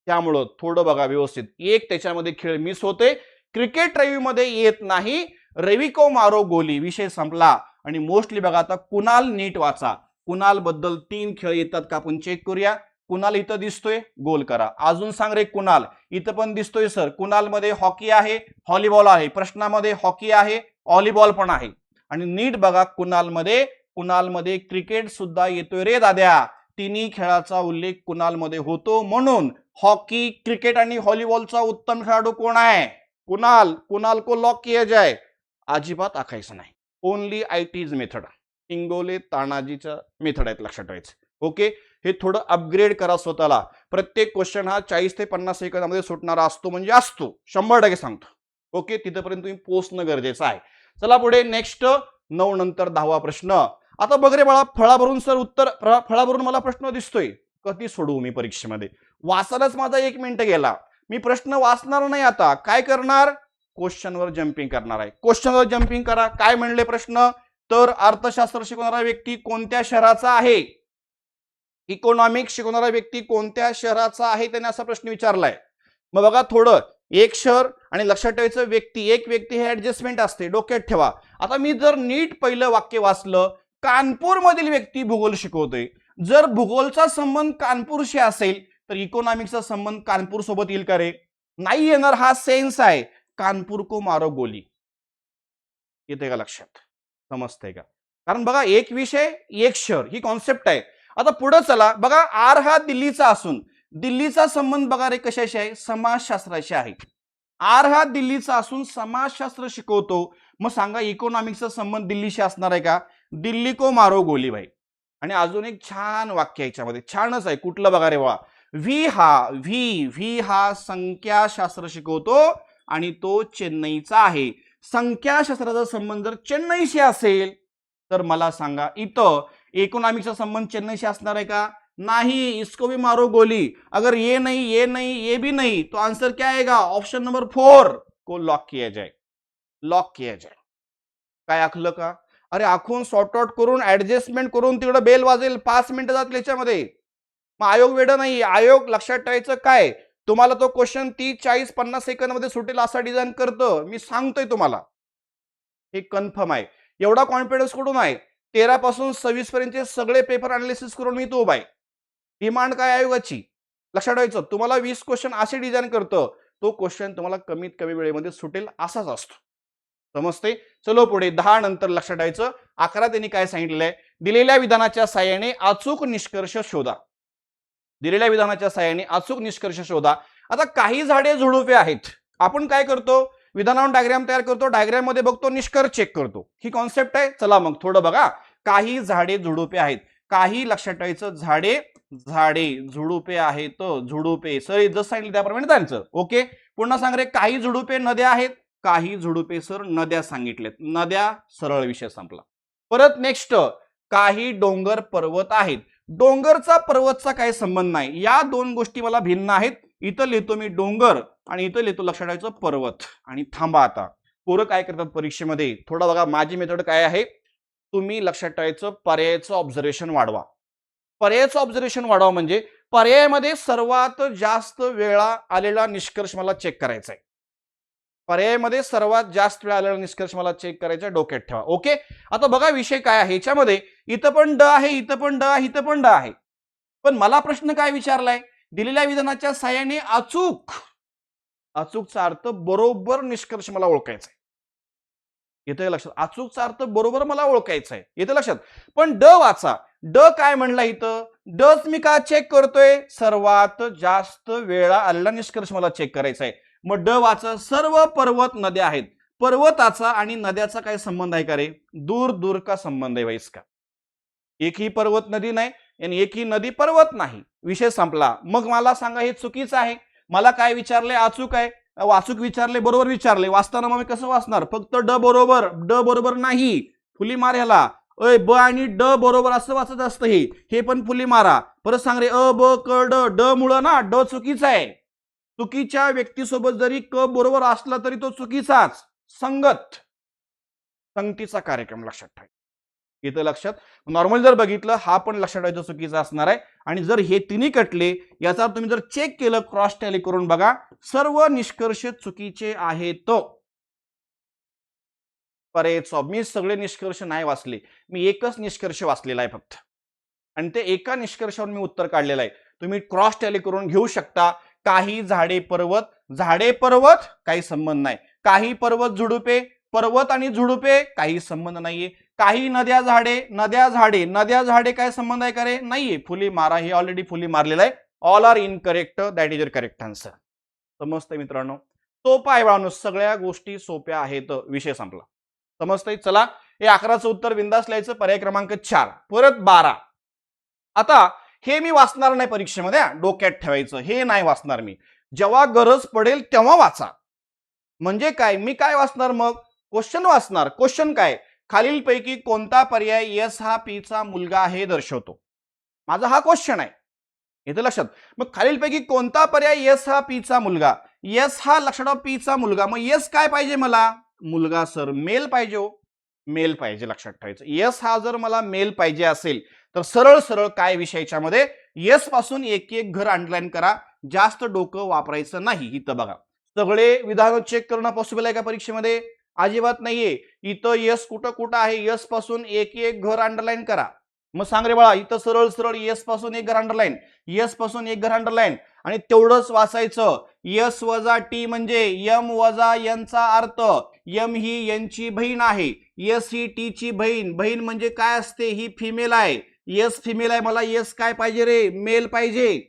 त्यामुळं थोडं बघा व्यवस्थित. एक त्याच्यामध्ये खेळ मिस होते. क्रिकेट रवी मध्ये येत नाही. रवी को मारो गोली विषय संपला. आणि मोस्टली बघा आता कुणाल नीट वाचा. कुणाल बद्दल 3 खेळ येतात का आपण चेक करूया. कुणाल इथं दिसतोय, गोल करा. अजून सांग रे कुणाल. इथं पण दिसतोय सर. कुणाल मध्ये हॉकी आहे, व्हॉलीबॉल आहे. प्रश्नामध्ये हॉकी आहे, व्हॉलीबॉल पण आहे. आणि नीट बघा कुणाल मध्ये क्रिकेट सुद्धा येतोय रे दाद्या. तिन्ही खेळाचा उल्लेख कुणाल मध्ये होतो. म्हणून हॉकी, क्रिकेट आणि व्हॉलीबॉलचा उत्तम खेळाडू कोण आहे? कुणाल. कुणाल को लॉक किया जाए. अजिबात आखायचं नाही. ओनली आयटीज मेथड. इंगोले तानाजीच्या मेथड आहेत, लक्षात ठेवायचं. ओके, हे थोडं अपग्रेड करा स्वतःला. प्रत्येक क्वेश्चन हा 40 ते 50 सेकंदामध्ये सुटणारा असतो म्हणजे असतो, 100% सांगतो. ओके, तिथपर्यंत तुम्ही पोहोचणं गरजेचं आहे. चला पुढे नेक्स्ट 9 नंतर 10वा प्रश्न. आता बघ रे बाळा, फळाभरून सर उत्तर, फळाभरून मला प्रश्न दिसतोय. कधी सोडवू मी परीक्षेमध्ये? वाचायलाच माझा 1 मिनिट गेला. मी प्रश्न वाचणार नाही आता. काय करणार? क्वेश्चनवर जम्पिंग करणार आहे. क्वेश्चनवर जम्पिंग करा. काय म्हणले प्रश्न? तर अर्थशास्त्र शिकवणारा व्यक्ती कोणत्या शहराचा आहे? इकॉनॉमिक्स शिकवणारा व्यक्ती कोणत्या शहराचा आहे, त्याने असा प्रश्न विचारलाय. मग बघा थोडं, एक शहर आणि लक्षात ठेवायचं व्यक्ती, एक व्यक्ती हे ऍडजस्टमेंट असते, डोक्यात ठेवा. आता मी जर नीट पहिलं वाक्य वाचलं, कानपूर मधील व्यक्ती भूगोल शिकवतोय. जर भूगोलचा संबंध कानपूरशी असेल तर इकॉनॉमिक्सचा संबंध कानपूर सोबत येईल का रे? नाही येणार. हा सेन्स आहे. कानपूर को मारो गोली. येते का लक्षात? समजतंय का? कारण बघा, एक विषय एक शहर ही कॉन्सेप्ट आहे. आता पुढे चला बघा, आर हा दिल्लीचा असून दिल्लीचा संबंध बघा रे कशाशी आहे? समाजशास्त्राशी आहे. आर हा दिल्लीचा असून समाजशास्त्र शिकवतो. मग सांगा इकॉनॉमिक्सचा संबंध दिल्लीशी असणार आहे का? दिल्ली को मारो गोली भाई. आणि अजून एक छान वाक्य याच्यामध्ये, छानच आहे. कुठलं बघा रे वा. व्ही हा संख्याशास्त्र शिकवतो आणि तो चेन्नईचा आहे. संख्याशास्त्राचा संबंध जर चेन्नईशी असेल तर मला सांगा, इथं इकॉनॉमिक्सचा संबंध चेन्नईशी असणार आहे का? नहीं. इसको भी मारो गोली. अगर ये नहीं, ये भी नहीं, तो आंसर क्या आएगा? ऑप्शन नंबर 4 को लॉक किया जाए. लॉक किया जाए. काय आखलं का? अरे आखून सॉर्ट आउट करून ऍडजस्टमेंट करून तिकडे बेल वाजेल, 5 मिनिटं जातील याच्यामध्ये. मग आयोग वेळ नाही. आयोग लक्षात ठेवायचं काय, तुम्हाला तो क्वेश्चन 30, 40, 50 सेकंद मध्ये सुटेल असा डिझाईन करतं. मी सांगतोय तुम्हाला, हे कन्फर्म आहे. एवढा कॉन्फिडन्स कुठून आहे? 13 पासून 26 पर्यंतचे सगळे पेपर अनालिसिस करून मी तो बाय. डिमांड काय आयोगाची? लक्षात ठेवायचं. तुम्हाला 20 क्वेश्चन असे डिझाईन करतं, तो क्वेश्चन तुम्हाला कमीत कमी वेळेमध्ये सुटेल असाच असतो. समजते? चलो पुढे 10 नंतर लक्षात ठेवायचं. 11 त्यांनी काय सांगितलंय? दिलेल्या विधानाच्या साहाय्याने अचूक निष्कर्ष शोधा. दिलेल्या विधानाच्या साहाय्याने अचूक निष्कर्ष शोधा. आता काही झाडे झुडुपे आहेत. आपण काय करतो? विधानावर डायग्राम तयार करतो, डायग्राम मध्ये बघतो, निष्कर्ष चेक करतो. ही कॉन्सेप्ट आहे. चला मग थोडं बघा. काही झाडे झुडुपे आहेत. काही लक्षात ठेवायचं, झाडे झुडुपे आहेत. झुडुपे सर जसं सांगितलं त्याप्रमाणे त्यांचं. ओके, पुन्हा सांग रे. काही झुडुपे नद्या आहेत. काही झुडुपे सर नद्या सांगितलेत. नद्या, सरळ विषय संपला. परत नेक्स्ट, काही डोंगर पर्वत आहेत. डोंगरचा पर्वतचा काही संबंध नाही. या 2 गोष्टी मला भिन्न आहेत. इथं लिहितो मी डोंगर आणि इथं लिहितो लक्षात ठेवायचं पर्वत. आणि थांबा आता, पोरं काय करतात परीक्षेमध्ये, थोडा बघा माझी मेथड काय आहे. तुम्ही लक्षात ठेवायचं, पर्यायाचं ऑब्झर्वेशन वाढवा. पर्यायाचं ऑब्झर्वेशन वाढवा म्हणजे पर्यायामध्ये सर्वात जास्त वेळा आलेला निष्कर्ष मला चेक करायचा आहे. पर्यायामध्ये सर्वात जास्त वेळ आलेला निष्कर्ष मला चेक करायचा, डोक्यात ठेवा. ओके. आता बघा विषय काय आहे याच्यामध्ये, इथं पण ड आहे, इथं पण ड आहे, इथं पण ड आहे. पण मला प्रश्न काय विचारलाय, दिलेल्या विधानाच्या साहाय्याने अचूकचा अर्थ बरोबर निष्कर्ष मला ओळखायचा आहे. येतंय लक्षात? अचूकचा अर्थ बरोबर मला ओळखायचा आहे. येतं लक्षात? पण ड वाचा. ड काय म्हणला इथं? डच मी का चेक करतोय? सर्वात जास्त वेळा आलेला निष्कर्ष मला चेक करायचा आहे. मग ड वाचा. सर्व पर्वत नद्या आहेत. पर्वताचा आणि नद्याचा काय संबंध आहे का रे? दूर दूर का संबंध आहे वाईस का? एकही पर्वत नदी नाही आणि एकही नदी पर्वत नाही. विषय संपला. मग मला सांगा हे चुकीचं आहे. मला काय विचारले? अचूक आहे. वाचूक विचारले, बरोबर विचारले. वाचताना मग मी कसं वाचणार? फक्त ड बरोबर, ड बरोबर नाही. फुली मार ह्याला. अय ब आणि ड बरोबर असं वाचत असतं हे पण फुली मारा. परत सांग रे, अ ब क ड, ड मुळे ना ड चुकीचा आहे. चुकीच्या व्यक्तीसोबत जरी क बरोबर असला तरी तो चुकीचाच. संगतीचा कार्यक्रम लक्षात ठेवा. इथं लक्षात. नॉर्मल जर बघितलं, हा पण लक्षात ठेवायचं चुकीचा असणार आहे. आणि जर हे तिन्ही कटले, याचा तुम्ही जर चेक केलं, क्रॉस टॅली करून बघा, सर्व निष्कर्ष चुकीचे आहेत. पर्यायचा मी सगळे निष्कर्ष नाही वाचले, मी एकच निष्कर्ष वाचलेला आहे फक्त, आणि ते एका निष्कर्षावर मी उत्तर काढलेलं आहे. तुम्ही क्रॉस टॅली करून घेऊ शकता. काही झाडे पर्वत काही संबंध नाही. काही पर्वत झुडुपे, पर्वत आणि झुडुपे काही संबंध नाहीये. काही नद्या झाडे काय संबंध आहे का रे? नाहीये. फुली मारा. हे ऑलरेडी फुली मारलेलं आहे. All are incorrect. That is your correct answer. समजतंय मित्रांनो? सोपा आहे बाळांनो, सगळ्या गोष्टी सोप्या आहेत. विषय संपला. समजतंय? चला, हे 11चं उत्तर बिंदास लिहायचं. पर्याय क्रमांक 4. परत 12. आता हे मी वाचणार नाही परीक्षेमध्ये, डोक्यात ठेवायचं. हे नाही वाचणार मी. जेव्हा गरज पडेल तेव्हा वाचा. म्हणजे काय? मी काय वाचणार मग? क्वेश्चन वाचणार. क्वेश्चन काय? खालीलपैकी कोणता पर्याय यस हा पी चा मुलगा हे दर्शवतो? माझा हा क्वेश्चन आहे. इथे लक्षात. मग खालीलपैकी कोणता पर्याय यस हा पी चा मुलगा? यस हा लक्षात पी चा मुलगा. मग यस काय पाहिजे मला? मुलगा सर. मेल पाहिजे हो. मेल पाहिजे, लक्षात ठेवायचं. यस हा जर मला मेल पाहिजे असेल तर सरळ सरळ काय विषयाच्या मध्ये यस पासून एक एक घर अंडरलाईन करा. जास्त डोकं वापरायचं नाही. इथं बघा, सगळे विधान चेक करणं पॉसिबल आहे का परीक्षेमध्ये? अजिबात नाहीये. इथं यस कुठं कुठं आहे? यस पासून एक एक घर अंडरलाईन करा. मग सांग रे बाळा, इथं सरळ सरळ यस पासून एक घर अंडरलाईन, यस पासून एक घर अंडरलाईन, आणि तेवढंच वाचायचं. यस वजा टी म्हणजे यम वजा यांचा अर्थ यम ही यांची बहीण आहे. यस ही टी ची बहीण. बहीण म्हणजे काय असते? ही फिमेल आहे. यस फिमेल आहे. मला यस काय पाहिजे रे? मेल पाहिजे.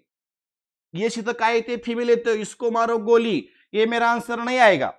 यस इथं काय येते? फिमेल येतं. इसको मारो गोली. ये मेरा आंसर नाही आएगा.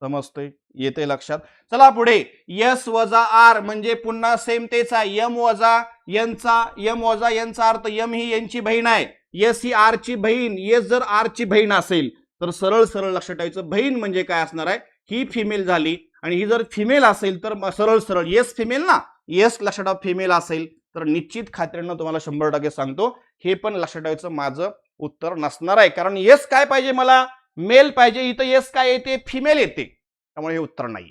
समजतंय? येते लक्षात. चला पुढे. यस वजा आर म्हणजे पुन्हा सेम तेच आहे. यम वजा यांचा अर्थ यम ही यांची बहीण आहे. यस ही आर ची बहीण. यस जर आर ची बहीण असेल तर सरळ सरळ लक्षात ठेवायचं. बहीण म्हणजे काय असणार आहे? ही फिमेल झाली, आणि ही जर फिमेल असेल तर सरळ सरळ येस फिमेल ना. येस लक्षात ठेवा. फिमेल असेल तर निश्चित खात्रीनं तुम्हाला 100% सांगतो, हे पण लक्षात ठेवायचं माझं उत्तर नसणार आहे. कारण येस काय पाहिजे मला? मेल पाहिजे. इथं येस काय येते? फिमेल येते. त्यामुळे हे उत्तर नाही.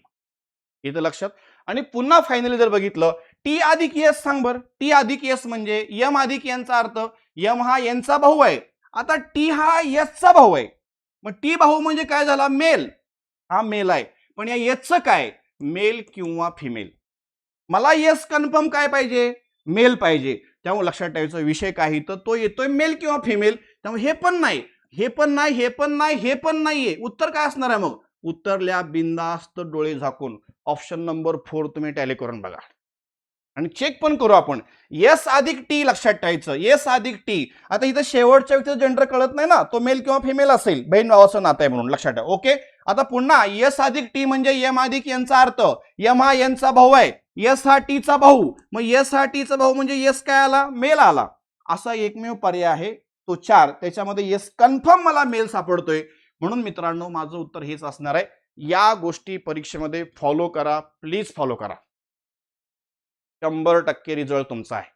इथं लक्षात. आणि पुन्हा फायनली जर बघितलं, टी अधिक यस सांग बर. टी अधिक यस म्हणजे यम अधिक यांचा अर्थ यम हा यांचा भाऊ आहे. आता टी हा यसचा भाऊ आहे. मग टी भाऊ म्हणजे काय झाला? मेल. हा मेल आहे. पण या यसचं काय? मेल किंवा फिमेल. मला यस कन्फर्म काय पाहिजे? मेल पाहिजे. त्यामुळे लक्षात ठेवायचा विषय काही तर तो येतोय मेल किंवा फिमेल. त्यामुळे हे पण नाही, हे पण नाही, हे पण नाही, हे पण नाहीये. उत्तर काय असणार आहे मग? उत्तर लिहा बिंदास्त डोळे झाकून. ऑप्शन नंबर 4 तुम्ही टॅली करून बघा आणि चेक पण करू आपण. येस अधिक टी लक्षात ठेवायचं. येस अधिक टी. आता इथं शेवटच्या व्यक्तीचं जेंडर कळत नाही ना, तो मेल किंवा फिमेल असेल. बहीण भावाचं नातं आहे म्हणून लक्षात ठेवा. ओके. आता पुन्हा यस अधिक टी म्हणजे यम अधिक यांचा अर्थ यम हा यांचा भाऊ आहे. यस हा टीचा भाऊ. मग यस हा टीचा भाऊ म्हणजे यस काय आला? मेल आला. असा एकमेव पर्याय आहे तो 4. त्याच्यामध्ये यस कन्फर्म मला मेल सापडतोय. म्हणून मित्रांनो माझं उत्तर हेच असणार आहे. या गोष्टी परीक्षेमध्ये फॉलो करा, प्लीज फॉलो करा. 100% रिझल्ट तुमचा आहे.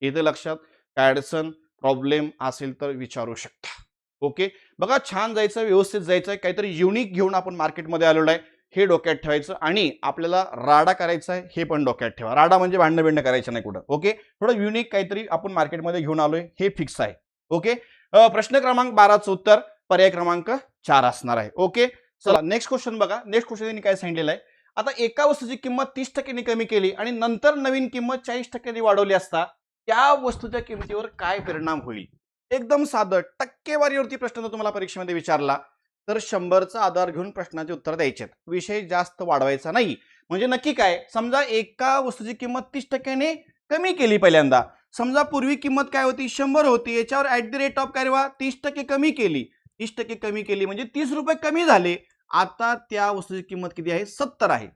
इथे लक्षात. काय अडचण प्रॉब्लेम असेल तर विचारू शकता. ओके. बघा, छान जायचं, व्यवस्थित जायचं आहे. काहीतरी युनिक घेऊन आपण मार्केटमध्ये आलेलो आहे, हे डोक्यात ठेवायचं. आणि आपल्याला राडा करायचा आहे हे पण डोक्यात ठेवा. राडा म्हणजे भांडणं बिंडणं करायचं नाही कुठं. ओके. थोडं युनिक काहीतरी आपण मार्केटमध्ये घेऊन आलोय हे फिक्स आहे. ओके. प्रश्न क्रमांक 12चं उत्तर पर्याय क्रमांक 4 असणार आहे. ओके. चला नेक्स्ट क्वेश्चन बघा. नेक्स्ट क्वेश्चन त्यांनी काय सांगितलेलं आहे, आता एका वस्तूची किंमत 30% कमी केली आणि नंतर नवीन किंमत 40% वाढवली असता त्या वस्तूच्या किमतीवर काय परिणाम होईल. एकदम साधं टक्केवारीवरती प्रश्न जर तुम्हाला परीक्षेमध्ये विचारला तर 100चा आधार घेऊन प्रश्नाचे उत्तर द्यायचे. विषय जास्त वाढवायचा नाही. म्हणजे नक्की काय, समजा एका वस्तूची किंमत 30% कमी केली पहिल्यांदा. समजा पूर्वी किंमत काय होती 100 होती, याच्यावर ऍट द रेट ऑफ काय रे 30% कमी केली. 30% कमी केली म्हणजे 30 रुपये कमी झाले. आता त्या वस्तूची किंमत किती आहे 70 आहे.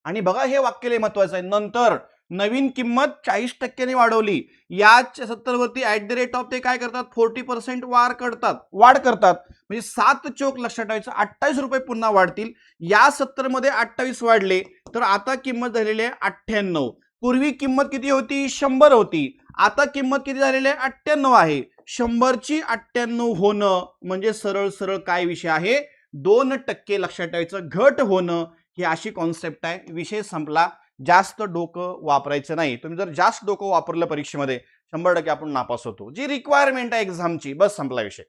आणि बघा हे वाक्य लय महत्वाचं आहे, नंतर नवीन किंमत 40% वाढवली. या 70 वरती ऍट द रेट ऑफ ते काय करतात 40% वाढ करतात. म्हणजे 7 चोक लक्षात ठेवायचं, 28 रुपये पुन्हा वाढतील. या 70 मध्ये 28 वाढले तर आता किंमत झालेली आहे 98. पूर्वी किंमत किती होती 100 होती, आता किंमत किती झालेली आहे 98 आहे. 100ची 98 होणं म्हणजे सरळ सरळ काय विषय आहे 2% लक्षात ठेवायचं, घट होणं ही अशी कॉन्सेप्ट आहे. विषय संपला. जास्त डोकं वापरायचं नाही. तुम्ही जर जास्त डोकं वापरलं परीक्षेमध्ये 100% आपण नापास होतो. जी रिक्वायरमेंट आहे एक्झामची, बस संपला विषय.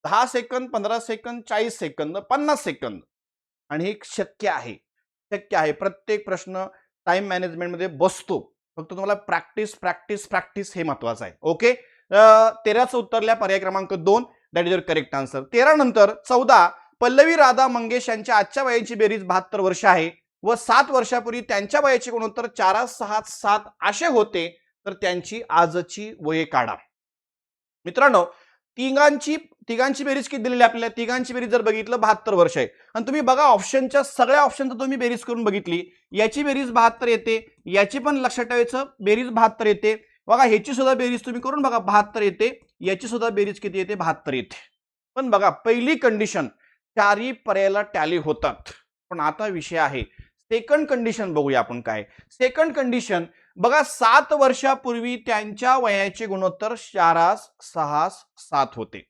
10 सेकंद 15 सेकंद 40 सेकंद 50 सेकंद आणि हे शक्य आहे. शक्य आहे. प्रत्येक प्रश्न टाइम मॅनेजमेंट मध्ये बसतो. फक्त तुम्हाला प्रॅक्टिस प्रॅक्टिस प्रॅक्टिस हे महत्वाचं आहे. ओके. 13चं उत्तरल्या पर्याय क्रमांक 2 that is your correct answer. 13 नंतर 14 पल्लवी राधा मंगेश यांच्या आजच्या वयाची बेरीज 72 वर्ष आहे व 7 वर्षापूर्वी त्यांच्या वयाचे गुणोत्तर 4 6 7 असे होते, तर त्यांची आजची वये काढा. मित्रांनो तिघांची बेरीज किती दिलेली आपल्याला, तिघांची बेरीज जर बघितलं 72 वर्ष आहे. आणि तुम्ही बघा ऑप्शनच्या सगळ्या ऑप्शनचं तुम्ही बेरीज करून बघितली, याची बेरीज 72 येते, याची पण लक्षात ठेवायचं बेरीज 72 येते. बघा ह्याची सुद्धा बेरीज तुम्ही करून बघा 72 येते, याची सुद्धा बेरीज किती येते 72 येते. पण बघा पहिली कंडिशन चारही पर्यायाला टॅली होतात. पण आता विषय आहे सेकंड कंडिशन. बघूया आपण काय सेकंड कंडिशन. बघा 7 वर्षापूर्वी त्यांच्या वयाचे गुणोत्तर 4 6 7 होते.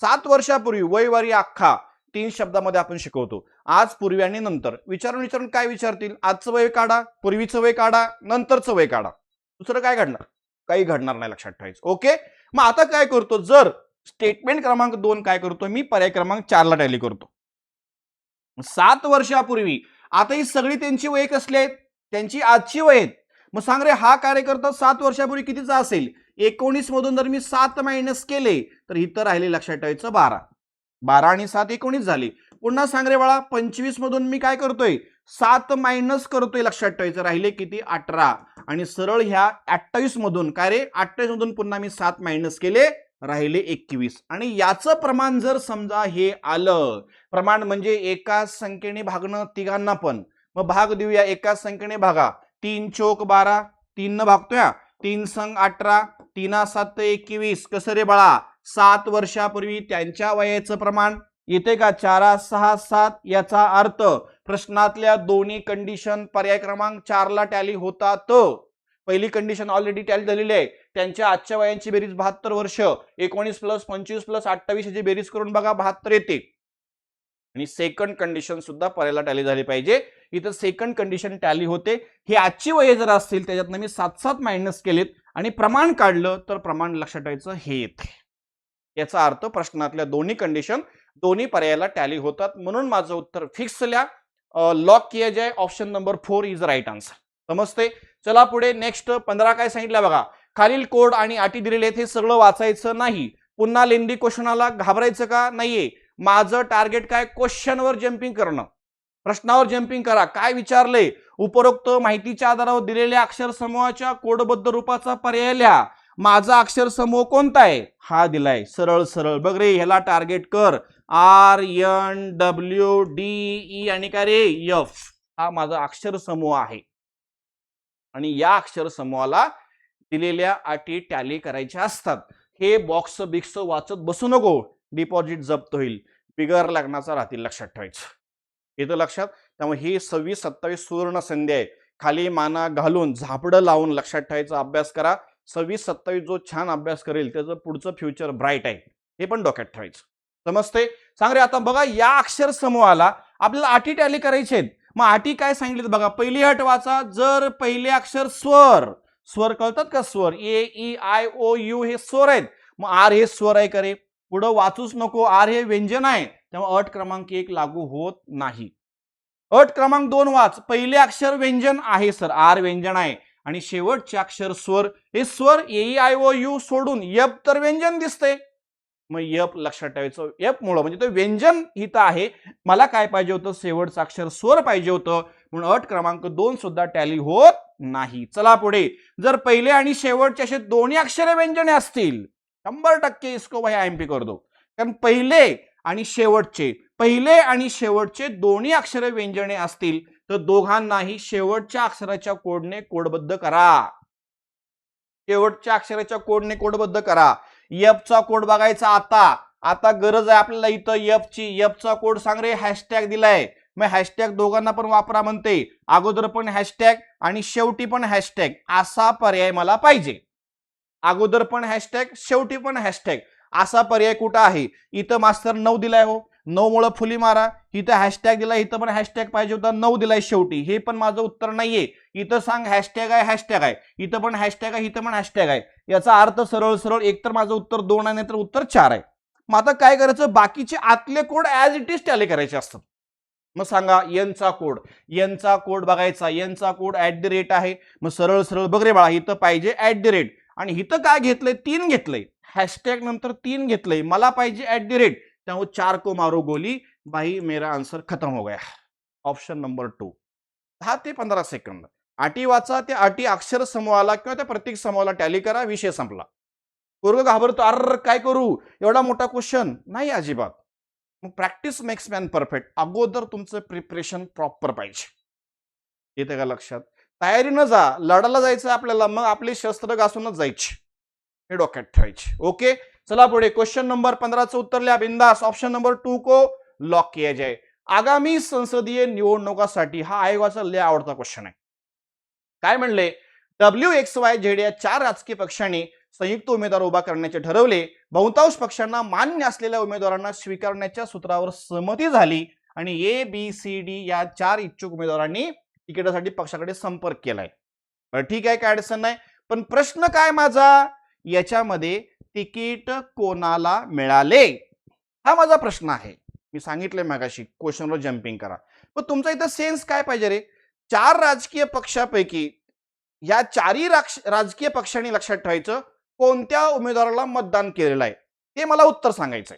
7 वर्षापूर्वी वयवारी अख्खा 3 शब्दामध्ये आपण शिकवतो. आज पूर्वी आणि नंतर विचारून काय विचारतील, आजचं वय काढा, पूर्वीचं वय काढा, नंतरचं वय काढा. दुसरं काय घडणार, काही घडणार नाही लक्षात ठेवायचं. ओके. मग आता काय करतो, जर स्टेटमेंट क्रमांक 2 काय करतो मी पर्याय क्रमांक 4 ला टॅली करतो. 7 वर्षापूर्वी आता ही सगळी त्यांची वय कसली आहेत, त्यांची आजची वय आहेत. मग सांग रे हा कार्यकर्ता 7 वर्षापूर्वी कितीचा असेल, 19 मधून जर मी 7 मायनस केले तर इथं राहिले लक्षात ठेवायचं 12. 12 आणि 7 19 झाली. पुन्हा सांग रे बाळा 25 मधून मी काय करतोय 7 मायनस करतोय, लक्षात ठेवायचं राहिले किती 18. आणि सरळ ह्या 28 मधून काय रे 28 मधून पुन्हा मी 7 मायनस केले, राहिले 21. आणि याचं प्रमाण जर समजा हे आलं, प्रमाण म्हणजे एकाच संख्येने भागणं तिघांना पण. मग भाग देऊया, एकाच संख्येने भागा. 3 चोक 12, 3 न भागतोय, 3 संग 18, 3 7 21. कसं रे बाळा 7 वर्षापूर्वी त्यांच्या वयाचं प्रमाण येते का 4 6 7. याचा अर्थ प्रश्नातल्या दोन्ही कंडिशन पर्याय क्रमांक 4 ला टॅली होतात. पहिली कंडिशन ऑलरेडी टॅली झालेली आहे, त्यांच्या आजच्या वयांची बेरीज 72 वर्ष, 19 प्लस 25 प्लस 28 याची बेरीज करून बघा 72 येते. आणि सेकंड कंडिशन सुद्धा पर्यायला टॅली झाली पाहिजे. इथं सेकंड कंडिशन टॅली होते. हे आजची वय जर असतील त्याच्यातनं मी 7 मायनस केलेत आणि प्रमाण काढलं तर प्रमाण लक्षात ठेवायचं हे येते. याचा अर्थ प्रश्नातल्या दोन्ही कंडिशन दोन्ही पर्यायाला टॅली होतात. म्हणून माझं उत्तर फिक्स लॉक किया जाए, option number 4 is right answer. समजते. चला पुढे नेक्स्ट 15 काय सांगितलं बघा, खालील कोड आणि अटी दिलेले आहेत हे सगळं वाचायचं नाही. पुन्हा लेंदी क्वेश्चनाला घाबरायचं का नाहीये. माझं टार्गेट काय क्वेश्चनवर जम्पिंग करणं, प्रश्नावर जम्पिंग करा. काय विचारले, उपरोक्त माहितीच्या आधारावर दिलेल्या अक्षर समूहाच्या कोडबद्ध रूपाचा पर्याय लिहा. माझा अक्षर समूह कोणता आहे, हा दिलाय. सरळ सरळ बघ रे, ह्याला टार्गेट कर. RNWDE आणि काय रे F, हा माझा अक्षर समूह आहे. आणि या अक्षर समूहाला दिलेल्या अटी टॅली करायच्या असतात. हे बॉक्स बिक्स वाचत बसू नको, डिपॉझिट जप्त होईल, बिगर लग्नाचा राहतील लक्षात ठेवायचं. येतं लक्षात. त्यामुळे ही 26 27 सुवर्ण संधी आहे. खाली माना घालून झापडं लावून लक्षात ठेवायचा अभ्यास करा. 26 27 जो छान अभ्यास करेल त्याचं पुढचं फ्युचर ब्राईट आहे, हे पण डोक्यात ठेवायचं. समजते. सांग रे आता बघा या अक्षर समूहाला आपल्याला अटी टॅली करायचे आहेत. मग अटी काय सांगितली बघा, पहिली अट वाचा. जर पहिले अक्षर स्वर कळतात का, स्वर AEIOU हे स्वर आहेत. मग आर हे स्वर आहे करे, पुढं वाचूच नको, आर हे व्यंजन आहे. तेव्हा अट क्रमांक 1 लागू होत नाही. अट क्रमांक 2 वाच. पहिले अक्षर व्यंजन आहे सर, आर व्यंजन आहे आणि शेवटचे अक्षर स्वर. हे स्वर ए आय ओ यू सोडून यप तर व्यंजन दिसतंय. मग यप लक्षात ठेवायचं. यप मुळे म्हणजे ते व्यंजन इथं आहे. मला काय पाहिजे होतं, शेवटचं अक्षर स्वर पाहिजे होतं, म्हणून अट क्रमांक 2 सुद्धा टॅली होत नाही. चला पुढे. जर पहिले आणि शेवटचे असे दोन्ही अक्षरे व्यंजने असतील 100% इसको भाई एमपी कर दो. कारण पहिले आणि शेवटचे दोन्ही अक्षरे व्यंजने असतील तर दोघांनाही शेवटच्या अक्षराच्या कोडने कोडबद्ध करा. शेवटच्या अक्षराच्या कोडने कोडबद्ध करा. यपचा कोड बघायचा आता गरज आहे आपल्याला इथं यपची. यपचा कोड सांग रे. हॅशटॅग दिलाय, मग हॅशटॅग दोघांना पण वापरा म्हणते. अगोदर पण हॅशटॅग आणि शेवटी पण हॅशटॅग असा पर्याय मला पाहिजे. अगोदर पण हॅशटॅग, शेवटी पण हॅशटॅग असा पर्याय कुठं आहे? इथं मास्तर 9 दिलाय हो, 9 मुळे फुली मारा. इथं हॅशटॅग दिलाय, इथं पण हॅशटॅग पाहिजे होता, 9 दिलाय शेवटी. हे पण माझं उत्तर नाहीये. इथं सांग हॅशटॅग आहे, इथं पण हॅशटॅग आहे, इथं पण हॅशटॅग आहे. याचा अर्थ सरळ सरळ एक तर माझं उत्तर 2 आहे, नाहीतर उत्तर 4 आहे. मग आता काय करायचं, बाकीचे आतले code as it is tally करायचे असतात. मग सांगा एनचा कोड बघायचा. एनचा कोड @ आहे. मग सरळ सरळ बघ रे बाळा, इथं पाहिजे @ आणि इथं काय घेतलंय, 3 घेतलंय. हॅशटॅग नंतर 3 घेतलंय. मला पाहिजे @ त्यामुळे 4 को मारो गोली. भाई मेरा आंसर खत्म हो गया. Option number 2. 10 ते 15 सेकंद. अटी वाचा. त्या अटी अक्षर समूहाला किंवा त्या प्रतीक समूहाला टॅली करा. विषय संपला. पोरग घाबरतो, अर काय करू, एवढा मोठा क्वेश्चन नाही अजिबात. मग प्रॅक्टिस मेक्स मॅन परफेक्ट. अगोदर तुमचं प्रिपरेशन प्रॉपर पाहिजे. येते का लक्षात? तयारीनं जा. लढायला जायचं आपल्याला, मग आपली शस्त्र घासूनच जायची. हे डोक्यात ठेवायचे. ओके, चला पुढे. क्वेश्चन नंबर 15चं उत्तर लिहा बिंदास. ऑप्शन नंबर 2 को लॉक किया जाए. आगामी संसदीय निवडणुकासाठी हा आयोगाचा लय आवडता क्वेश्चन आहे. काय म्हणले, WXYZ या 4 राजकीय पक्षांनी संयुक्त उमेदवार उभा करण्याचे ठरवले. बहुतांश पक्षांना मान्य असलेल्या उमेदवारांना स्वीकारण्याच्या सूत्रावर सहमती झाली आणि ABCD या 4 इच्छुक उमेदवारांनी तिकिटासाठी पक्षाकडे संपर्क केलाय. ठीक आहे, काय अडचण नाही. पण प्रश्न काय माझा, याच्यामध्ये तिकीट कोणाला मिळाले, हा माझा प्रश्न आहे. मी सांगितलंय मगाशी क्वेश्चनवर जम्पिंग करा. पण तुमचा इथं सेन्स काय पाहिजे रे, 4 राजकीय पक्षापैकी या 4ही राजकीय पक्षांनी लक्षात ठेवायचं कोणत्या उमेदवाराला मतदान केलेलं आहे ते मला उत्तर सांगायचंय.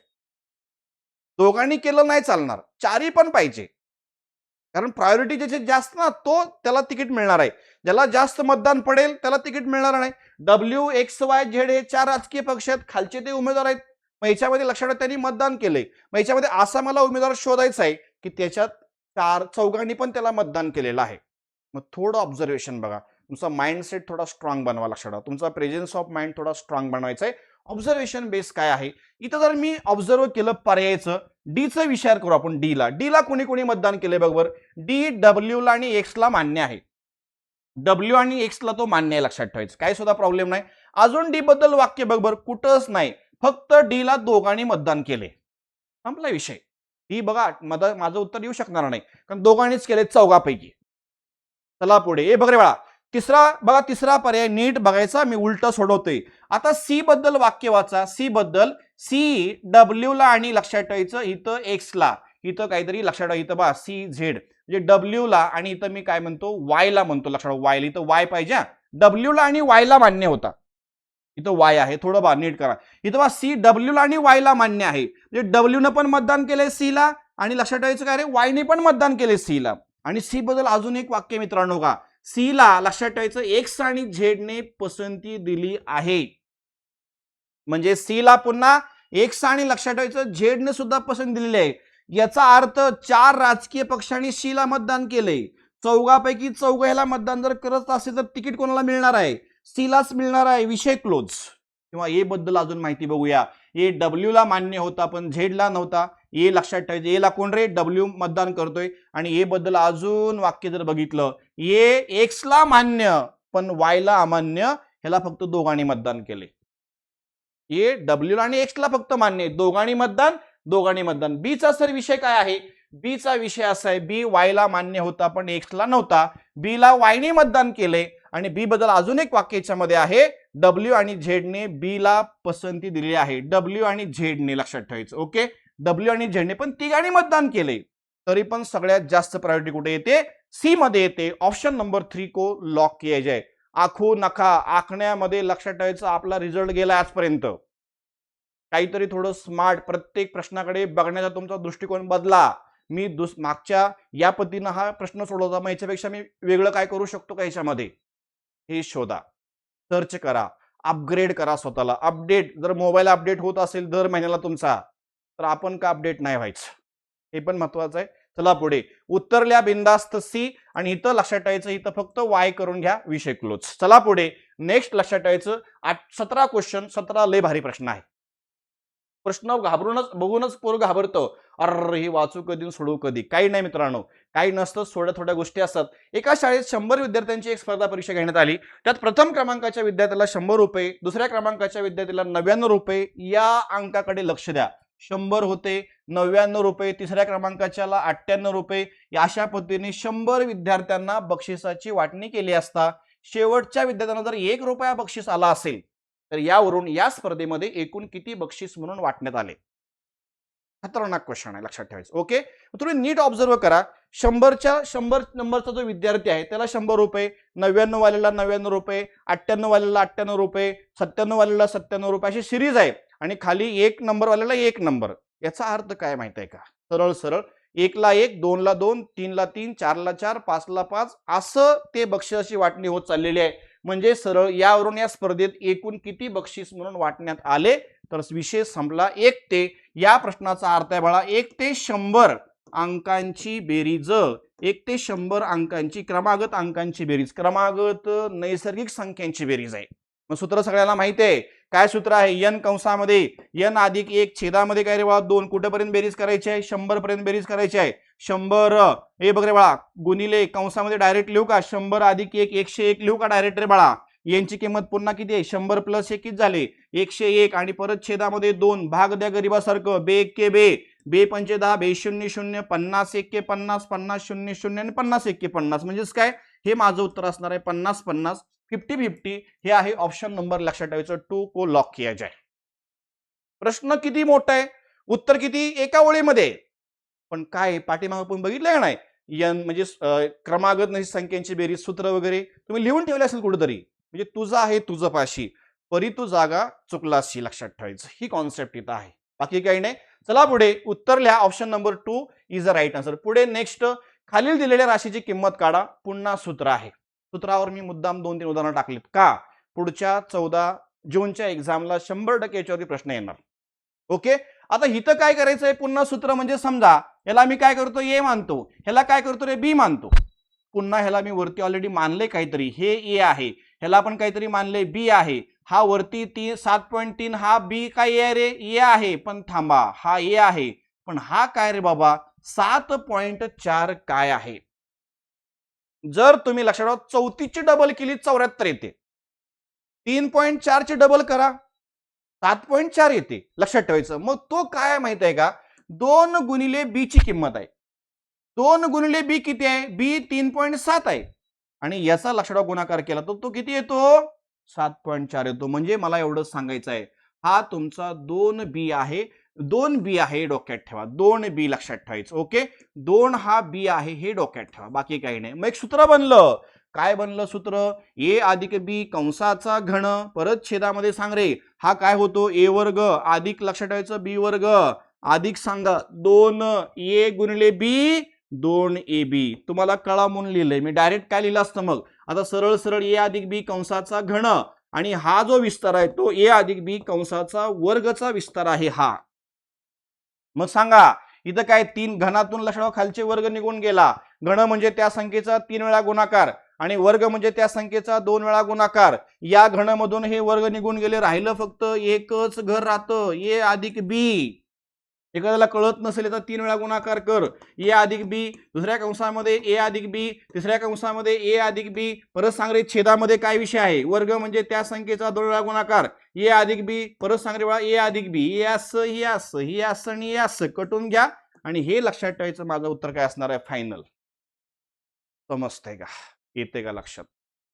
दोघांनी केलं नाही चालणार, 4ही पण पाहिजे. कारण प्रायोरिटी ज्याचे जास्त ना, तो त्याला तिकीट मिळणार आहे. ज्याला जास्त मतदान पडेल त्याला तिकीट मिळणार नाही. WXYZ हे 4 राजकीय पक्ष आहेत, खालचे ते उमेदवार आहेत. मग याच्यामध्ये लक्षात त्यांनी मतदान केलंय. मग याच्यामध्ये असा मला उमेदवार शोधायचा आहे की त्याच्यात चौघांनी पण त्याला मतदान केलेलं आहे. मग थोडं ऑब्झर्वेशन बघा. तुमचा माइंडसेट थोडा स्ट्रॉंग बनवा. लक्षात ठेवा, तुमचा प्रेझेन्स ऑफ माइंड थोडा स्ट्रॉंग बनवायचा आहे. ऑब्झर्वेशन बेस काय आहे, इथं जर मी ऑब्झर्व केलं पर्यायचं डीचा विचार करू आपण. डीला कोणी कोणी मतदान केलंय बरोबर. डी डब्ल्यूला आणि एक्सला मान्य आहे. डब्ल्यू आणि एक्सला तो मान्य आहे, लक्षात ठेवायचं, काही सुद्धा प्रॉब्लेम नाही. अजून डी बद्दल वाक्य बरोबर कुठंच नाही, फक्त डीला दोघांनी मतदान केले, संपला विषय. ही बघा माझं उत्तर येऊ शकणार नाही कारण दोघांनीच केले चौघापैकी. चला पुढे. हे बघ रे बाळा, तिसरा पर्याय नीट बघायचा, मी उलट सोडवतोय. आता सी बद्दल वाक्य वाचा. सी डब्ल्यूला आणि लक्षात ठेवायचं इथं एक्सला, इथं काहीतरी लक्षात ठेवा. इथं बघा CZ म्हणजे डब्ल्यूला आणि इथं मी काय म्हणतो वायला म्हणतो. लक्षात ठेवा, वायला इथं वाय पाहिजे. डब्ल्यूला आणि वायला मान्य होता, इथं वाय आहे. थोडं बा नीट करा. इथं बा सी डब्ल्यूला आणि वायला मान्य आहे. म्हणजे डब्ल्यूनं पण मतदान केलंय सीला आणि लक्षात ठेवायचं काय रे, वायने पण मतदान केले सीला. आणि सी बद्दल अजून एक वाक्य मित्रांनो का, सीला लक्षात ठेवायचं एक्स आणि झेडने पसंती दिली आहे. म्हणजे सीला पुन्हा एक्स आणि लक्षात ठेवायचं झेडने सुद्धा पसंती दिलेली आहे. याचा अर्थ 4 राजकीय पक्षांनी सीला मतदान केलंय. चौघापैकी चौघाला मतदान जर करत असेल तर तिकीट कोणाला मिळणार आहे, सीलाच मिळणार आहे. विषय क्लोज. किंवा ए बद्दल अजून माहिती बघूया. ए डब्ल्यूला मान्य होता पण झेडला नव्हता. ए लक्षात ठेवायचं, ए ला कोण रे, डब्ल्यू मतदान करतोय. आणि ए बद्दल अजून वाक्य जर बघितलं, ए एक्सला मान्य पण वायला अमान्य, ह्याला फक्त दोघांनी मतदान केले. ए डब्ल्यूला आणि एक्सला फक्त मान्य, दोघांनी मतदान. बीचा सर विषय काय आहे, बीचा विषय असा आहे, बी वायला मान्य होता पण एक्सला नव्हता. बीला वायने मतदान केले. आणि बी बद्दल अजून एक वाक्य याच्यामध्ये आहे, डब्ल्यू आणि झेडने बीला पसंती दिली आहे. डब्ल्यू आणि झेडने लक्षात ठेवायचं. ओके, डब्ल्यू आणि झेडने पण तिघांनी मतदान केले, तरी पण सगळ्यात जास्त प्रायोरिटी कुठे येते? सी मध्ये येते. ऑप्शन नंबर 3 को लॉक किया जाए. आखू नका आखण्यामध्ये लक्षात ठेवायचं, आपला रिझल्ट गेला आजपर्यंत. काहीतरी थोडं स्मार्ट प्रत्येक प्रश्नाकडे बघण्याचा तुमचा दृष्टिकोन बदला. मी मागच्या या पद्धतीनं हा प्रश्न सोडवला, मग याच्यापेक्षा मी वेगळं काय करू शकतो का याच्यामध्ये, हे शोधा, सर्च करा, अपग्रेड करा स्वतःला. अपडेट जर मोबाईल अपडेट होत असेल दर महिन्याला तुमचा, तर आपण का अपडेट नाही व्हायचं, हे पण महत्वाचं आहे. चला पुढे. उत्तरल्या बिंदास्त सी आणि इथं लक्षात ठेवायचं, इथं फक्त वाय करून घ्या, विषय क्लोज. चला पुढे. नेक्स्ट लक्षात ठेवायचं 17 क्वेश्चन, 17 लय भारी प्रश्न आहे. प्रश्न घाबरूनच बघूनच पोर घाबरतो, अरे हे वाचू कधी सोडवू कधी. काही नाही मित्रांनो, काही नसतं, थोड्या थोड्या गोष्टी असतात. एका शाळेत 100 विद्यार्थ्यांची एक स्पर्धा परीक्षा घेण्यात आली. त्यात प्रथम क्रमांकाच्या विद्यार्थ्याला 100 रुपये, दुसऱ्या क्रमांकाच्या विद्यार्थ्याला 99 रुपये. या अंकाकडे लक्ष द्या. 100 होते, 99 रुपये, तिसऱ्या क्रमांकाच्याला 98 रुपये. अशा पद्धतीने 100 विद्यार्थ्यांना बक्षिसाची वाटणी केली असता शेवटच्या विद्यार्थ्यांना जर 1 रुपया बक्षीस आला असेल, तर यावरून या स्पर्धेमध्ये एकूण किती बक्षीस म्हणून वाटण्यात आले. खतरनाक क्वेश्चन आहे, लक्षात ठेवायचं. ओके, तुम्ही नीट ऑब्झर्व करा. 100 नंबरचा जो विद्यार्थी आहे त्याला 100 रुपये, 99 वालेला 99 रुपये, 98 वालेला 98 रुपये, 97 वालेला 97 रुपये, अशी सिरीज आहे. आणि खाली 1 नंबर वालेला 1 नंबर. याचा अर्थ काय माहित आहे का? सरळ सरळ 1 ला 1, 2 ला 2, 3 ला 3, 4 ला 4, 5 ला 5 असं ते बक्षिसाची वाटणी होत चाललेली आहे. म्हणजे सरळ यावरून या स्पर्धेत एकूण किती बक्षीस म्हणून वाटण्यात आले, तर विषय संपला. 1 ते, या प्रश्नाचा अर्थ आहे बाळा, 1 ते 100 अंकांची बेरीज, 1 ते 100 अंकांची क्रमागत अंकांची बेरीज, क्रमागत नैसर्गिक संख्यांची बेरीज आहे. मग सूत्र सगळ्यांना माहिती आहे. काय सूत्र आहे? n कंसामध्ये n अधिक 1 छेदामध्ये काय रे बाळा 2. कुठेपर्यंत बेरीज करायची आहे? 100 पर्यंत बेरीज करायची आहे. 100 हे बघ रे बाळा, गुणिले कंसामध्ये डायरेक्ट लिहू का? 100 अधिक 1 101 लिहू का डायरेक्ट रे बाळा? यांची किंमत पुन्हा किती आहे? 100 प्लस 1 किती झाले? 101. आणि परत छेदामध्ये 2, भाग द्या गरीबासारखं. बे 1 के बे, बे 5 10, बे 0 0, 50 1 के 50, 50 0 0 आणि 50 1 के 50. म्हणजेच काय? हे माझं उत्तर असणार आहे 50 50, 50 50. हे आहे ऑप्शन नंबर, लक्षात ठेवायचं, 2 को लॉक किया जाए. प्रश्न किती मोठा आहे, उत्तर किती? एका ओळीमध्ये. पण काय पाठीमागे आपण बघितलं नाही, n म्हणजे क्रमागत नाही संख्यांची बेरीज, सूत्र वगैरे तुम्ही लिहून ठेवले असेल कुठेतरी. म्हणजे तुझं आहे तुझं पाशी, परी तू जागा चुकलाशी, लक्षात ठेवायचं. ही कॉन्सेप्ट इथं आहे, बाकी काही नाही. चला पुढे. उत्तर लिहा. Option number 2 is a right answer. पुढे नेक्स्ट. खालील दिलेल्या राशीची किंमत काढा. पुन्हा सूत्र आहे. सूत्रावर मी मुद्दाम 2-3 उदाहरणं टाकलीत का? पुढच्या 14 जूनच्या एक्झामला 100% याच्यावरती प्रश्न येणार. ओके, आता इथं काय करायचंय? पुन्हा सूत्र म्हणजे समजा याला मी काय करतो? ए मानतो, ह्याला काय करतो रे? बी मानतो. पुन्हा ह्याला मी वरती ऑलरेडी मानले काहीतरी, हे ए आहे, ह्याला पण काहीतरी मानले बी आहे. हा वरती 7.3 हा बी काय आहे रे? ए आहे. पण थांबा, हा ए आहे, पण हा काय रे बाबा? 7.4 काय आहे? जर तुम्ही लक्षात ठेवा, 34 ची डबल केली 74 येते, 3.4 ची डबल करा 7.4 येते, लक्षात ठेवायचं. मग तो काय माहित आहे का? 2 गुणिले बी ची किंमत आहे. 2 गुणिले बी किती आहे? बी 3.7 आहे. आणि याचा लक्षात गुणाकार केला तर तो किती येतो? 7.4 येतो. म्हणजे मला एवढं सांगायचं आहे, हा तुमचा 2 बी आहे. 2 बी आहे, डोक्यात ठेवा. 2 बी लक्षात ठेवायचं. ओके, 2 हा बी आहे हे डोक्यात ठेवा, बाकी काही नाही. मग एक सूत्र बनलं. काय बनलं सूत्र? ए अधिक बी कंसाचा घन, परत छेदामध्ये सांग रे, हा काय होतो? ए वर्ग अधिक लक्षात ठेवायचं बी वर्ग अधिक सांगा 2 ए गुणिले बी 2 ए बी. तुम्हाला कळा म्हणून लिहिलंय मी, डायरेक्ट काय लिहिलं असतं मग? आता सरळ सरळ ए अधिक बी कंसाचा घन, आणि हा जो विस्तार आहे तो ए अधिक बी कंसाचा वर्गचा विस्तार आहे हा. मग सांगा इथं काय? 3 घनातून लक्षात खालचे वर्ग निघून गेला. घन म्हणजे त्या संख्येचा 3 वेळा गुणाकार, आणि वर्ग म्हणजे त्या संख्येचा 2 वेळा गुणाकार. या घनमधून हे वर्ग निघून गेले, राहिलं फक्त एकच घर राहतं, ए अधिक बी. एखाद्याला कळत नसेल तर 3 वेळा गुणाकार कर. ए अधिक बी, दुसऱ्या कंसामध्ये ए अधिक बी, तिसऱ्या कंसामध्ये ए अधिक बी. परत सांग रे, छेदामध्ये काय विषय आहे? वर्ग म्हणजे त्या संख्येचा 2 वेळा गुणाकार. ए अधिक बी, परत सांग रे बाळा, ए अधिक बी. हे असं, हे असं, हे असं आणि हे असं कटून घ्या. आणि हे लक्षात ठेवायचं, माझं उत्तर काय असणार आहे फायनल. समजतंय का? येते का लक्षात?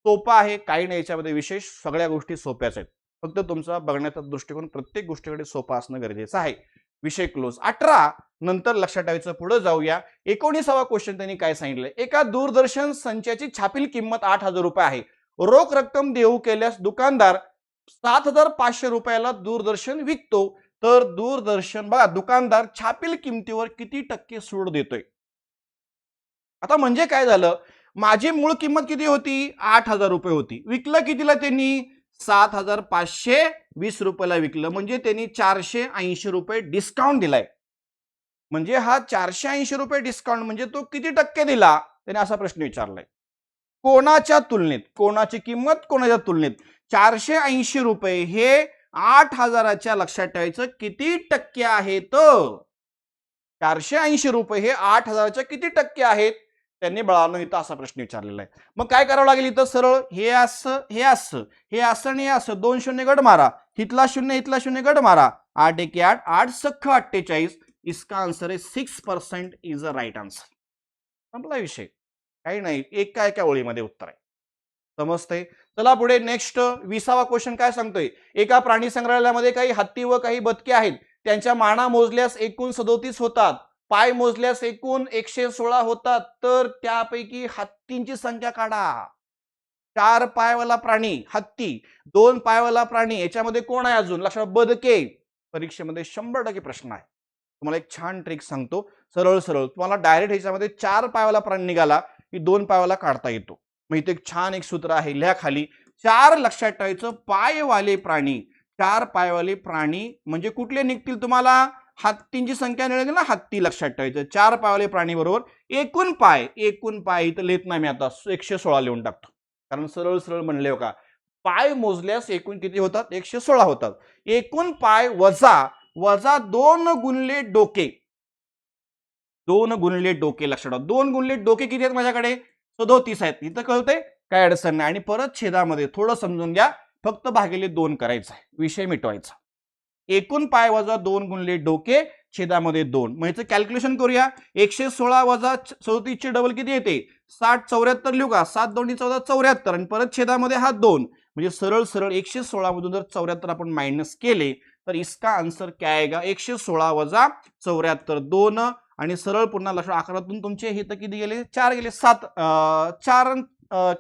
सोपा आहे, काही नाही याच्यामध्ये विशेष, सगळ्या गोष्टी सोप्याच आहेत. फक्त तुमचा बघण्याचा दृष्टिकोन प्रत्येक गोष्टीकडे सोपा असणं गरजेचं आहे. विषय क्लोज. 18 नंतर लक्षात ठेवायचं. पुढे जाऊया. 19वा क्वेश्चन त्यांनी काय सांगितलंय. एका दूरदर्शन संचाची छापील किंमत 8,000 रुपये आहे. रोख रक्कम देऊ केल्यास दुकानदार 7,500 रुपयाला दूरदर्शन विकतो. तर दूरदर्शन बघा दुकानदार छापील किमतीवर किती टक्के सूट देतोय. आता म्हणजे काय झालं, माझी मूळ किंमत किती होती 8,000 रुपये होती. विकलं कितीला त्यांनी 7,520 रुपयाला विकलं. म्हणजे त्यांनी 480 रुपये डिस्काउंट दिलाय. म्हणजे हा 480 रुपये डिस्काउंट म्हणजे तो किती टक्के दिला त्याने असा प्रश्न विचारलाय. कोणाच्या तुलनेत, कोणाची किंमत कोणाच्या तुलनेत. 480 रुपये हे 8,000च्या लक्षात ठेवायचं किती टक्के आहेत. 480 रुपये हे 8,000च्या किती टक्के आहेत. त्यांनी बाळांनो इथं असा प्रश्न विचारलेला आहे. मग काय करावं लागेल इथं सरळ हे असं हे असं हे असं आणि हे असं 2 शून्य गड मारा. हितला शून्य गड मारा. 8 1 8 8 सख्ख 48. इसका आंसर है 6% इज अ राईट आन्सर. संपला विषय. काही नाही, एका ओळीमध्ये उत्तर आहे. समजतंय. चला पुढे नेक्स्ट 20वा क्वेश्चन काय सांगतोय. एका प्राणी संग्रहालयामध्ये काही हत्ती व काही बदके आहेत. त्यांच्या माना मोजल्यास एकूण 37 होतात. पाय मोजल्यास एकूण 116 होतात. तर त्यापैकी हत्तींची संख्या काढा. 4 पायवाला प्राणी हत्ती, 2 पायवाला प्राणी, याच्यामध्ये कोण आहे अजून लक्षात. बदके. परीक्षेमध्ये 100% प्रश्न आहे. तुम्हाला एक छान ट्रिक सांगतो. सरळ तुम्हाला डायरेक्ट ह्याच्यामध्ये 4 पायवाला प्राणी निघाला की 2 पायवाला काढता येतो. मग इथे एक सूत्र आहे, लिहा खाली. 4 लक्षात ठेवायचं पायवाले प्राणी. 4 पायवाले प्राणी म्हणजे कुठले निघतील तुम्हाला. हत्तींची संख्या मिळेल ना, हत्ती लक्षात ठेवायचं. 4 पायवाले प्राणी बरोबर एकूण पाय इथं लिहित नाही मी आता 116 लिहून टाकतो. कारण सरळ म्हणले हो का. पाय मोजल्यास एकूण किती होतात 116 होतात. एकूण पाय वजा 2 गुणले डोके. 2 गुणले डोके लक्षात ठेवा. 2 गुणले डोके किती आहेत माझ्याकडे 37 आहेत. इथं कळतंय काय अडचण नाही. आणि परत छेदामध्ये थोडं समजून घ्या. फक्त भागिले 2 करायचं आहे. विषय मिटवायचा. एकूण पाय वजा 2 गुणले डोके छेदामध्ये 2. मग याचं कॅल्क्युलेशन करूया. 116 वजा 37 चे डबल किती येते 60 74 लिहू का. 7 2 14 74 आणि परत छेदामध्ये हा 2. म्हणजे सरळ 116 मधून जर 74 आपण मायनस केले तर इसका आंसर काय आएगा 116 वजा 74 2. आणि सरळ पुन्हा लक्षात 11तून तुमचे हे तर किती गेले 4 गेले 7 4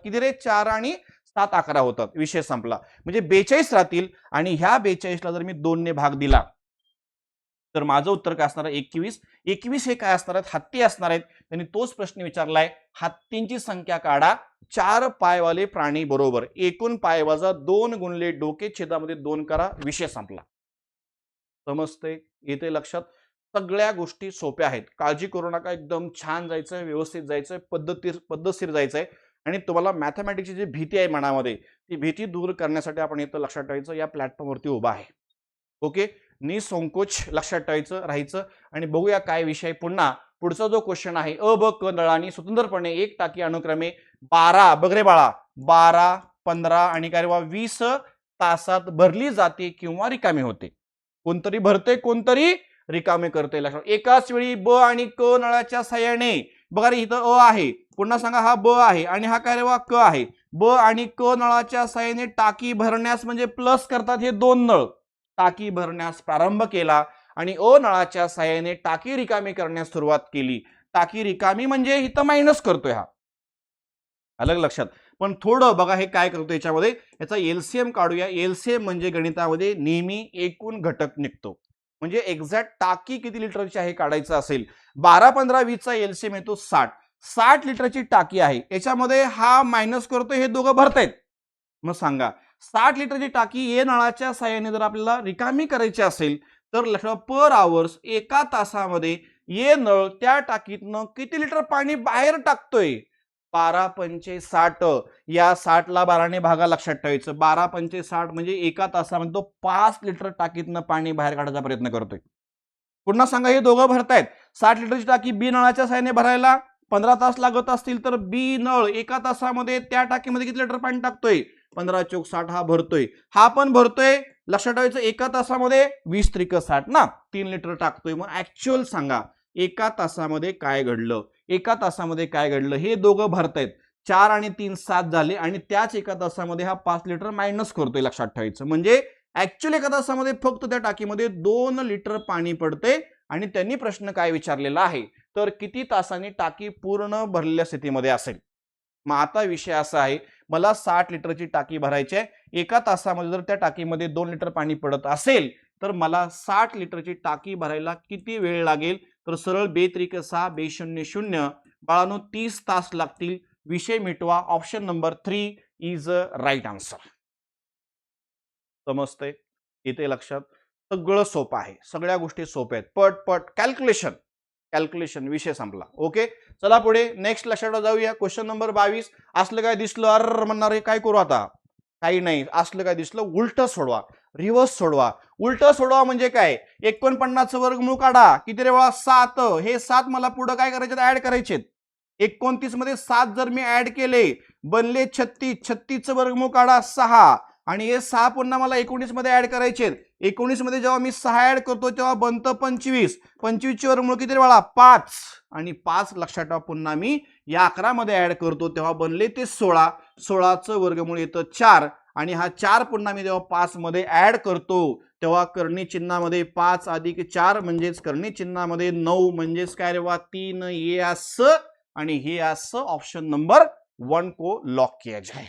किती रे 4 आणि 7 11 होतात. विषय संपला. म्हणजे 42 राहतील. आणि ह्या 42 ला जर मी 2 ने भाग दिला तर माझं उत्तर काय असणार आहे 21. 21 हे काय असणार आहेत हत्ती असणार आहेत. त्यांनी तोच प्रश्न विचारलाय. हत्तींची संख्या काढा. 4 पायवाले प्राणी बरोबर एकूण पाय वजा 2 गुणले डोके छेदामध्ये 2 करा. विषय संपला. समजते. येते लक्षात. सगळ्या गोष्टी सोप्या आहेत. काळजी करू नका. एकदम छान जायचंय, व्यवस्थित जायचंय, पद्धतशीर जायचंय. आणि तुम्हाला मॅथमॅटिक्सची जी भीती आहे मनामध्ये ती भीती दूर करण्यासाठी आपण इथं लक्षात ठेवायचं या प्लॅटफॉर्मवरती उभा आहे. ओके. निसंकोच लक्षात ठेवायचं राहायचं. आणि बघूया काय विषय. पुढचा जो क्वेश्चन आहे. अ ब क नळांनी स्वतंत्रपणे 1 टाकी अनुक्रमे 12 बघ रे बाळा 12 15 आणि काय 20 तासात भरली जाते किंवा रिकामी होते. कोणतरी भरते कोणतरी रिकामे करते. लक्षात. एकाच वेळी ब आणि क नळाच्या साह्याने बघा रे इथं अ आहे. पुन्हा सांगा हा ब आहे आणि हा काय रे क आहे. ब आणि क नळाच्या साह्याने टाकी भरण्यास म्हणजे प्लस करतात हे 2 नळ. टाकी भरण्यास प्रारंभ केला आणि अ नळाच्या साह्याने टाकी रिकामी करण्यास सुरुवात केली. टाकी रिकामी म्हणजे इथं मायनस करतोय हा. अलग लक्षात. पण थोडं बघा हे काय करतो याच्यामध्ये याचा एलसीएम काढूया. एलसीएम म्हणजे गणितामध्ये नेहमी एकूण घटक निघतो. म्हणजे एक्झॅक्ट टाकी किती लिटरची आहे काढायचं असेल 12 15 20 चा एलसीएम येतो 60. 60 लिटरची टाकी आहे. याच्यामध्ये हा मायनस करतो हे दोघं भरतायत. मग सांगा 60 लिटरची टाकी ए नळाच्या साह्याने जर आपल्याला रिकामी करायची असेल तर लक्षात पर आवर्स एका तासामध्ये ए नळ त्या टाकीतनं किती लिटर पाणी बाहेर टाकतोय 12 पंचे 60. या 60 ला 12 ने भागा. लक्षात ठेवायचं 12 पंचे 60 म्हणजे एका तासामध्ये तो 5 लिटर टाकीतनं पाणी बाहेर काढायचा प्रयत्न करतोय. पुन्हा सांगा हे दोघं भरतायत. 60 लिटरची टाकी बी नळाच्या साह्याने भरायला 15 तास लागत असतील तर बी नळ एका तासामध्ये त्या टाकीमध्ये किती लिटर पाणी टाकतोय 15 चोक 60 हा भरतोय. हा पण भरतोय. लक्षात ठेवायचं एका तासामध्ये 20 त्रिक 60 ना 3 लिटर टाकतोय. मग ऍक्च्युअल सांगा एका तासामध्ये काय घडलं. एका तासामध्ये काय घडलं हे दोघं भरतायत. 4 आणि 3 7 झाले आणि त्याच एका तासामध्ये हा 5 लिटर मायनस करतोय. लक्षात ठेवायचं म्हणजे ऍक्च्युअली एका तासामध्ये फक्त त्या टाकीमध्ये 2 लिटर पाणी पडते आणि त्यांनी प्रश्न काय विचारलेला आहे तर किती तासांनी टाकी पूर्ण भरलेल्या स्थितीमध्ये असेल. मग आता विषय असा आहे मला 60 लिटरची टाकी भरायची आहे. एका तासामध्ये जर त्या टाकीमध्ये 2 लिटर पाणी पडत असेल तर मला 60 लिटरची टाकी भरायला किती वेळ लागेल तर सरळ 2×3=6 2×0=0 बाळांनो 30 तास लागतील. विषय मिटवा. Option number 3 is a right answer. समजतंय इथे लक्षात सगळं सोपं आहे. सगळ्या गोष्टी सोप्या आहेत. पट पट कॅल्क्युलेशन कॅल्क्युलेशन विषय संपला. ओके चला पुढे नेक्स्ट लक्षात जाऊया. Question number 22. असलं काय दिसलं अर म्हणणार आहे काय करू आता काही नाही. असलं काय दिसलं उलट सोडवा रिव्हर्स सोडवा. उलट सोडवा म्हणजे काय 49 वर्गमूळ काढा. किती रे बाळा 7. हे 7 मला पुढे काय करायचे ऍड करायचे. 29 मध्ये 7 जर मी ऍड केले बनले 36. 36 वर्गमूळ काढा 6 आणि हे 6 पुन्हा मला 19 मध्ये ऍड करायचे. 19 मध्ये जेव्हा मी 6 ऍड करतो तेव्हा बनतं 25. 25 ची वर्गमूळ किती रे बाळा 5 आणि 5 लक्षात ठेवा पुन्हा मी या 11 मध्ये ऍड करतो तेव्हा बनले ते 16. 16चं वर्गमूळ येतं 4 आणि हा 4 पुन्हा मी जेव्हा 5 मध्ये ऍड करतो तेव्हा कर्णी चिन्हामध्ये 5 अधिक 4 म्हणजेच कर्णी चिन्हामध्ये 9 म्हणजेच काय रे बा 3 ये असं आणि हे असं ऑप्शन नंबर 1 को लॉक किया जाए.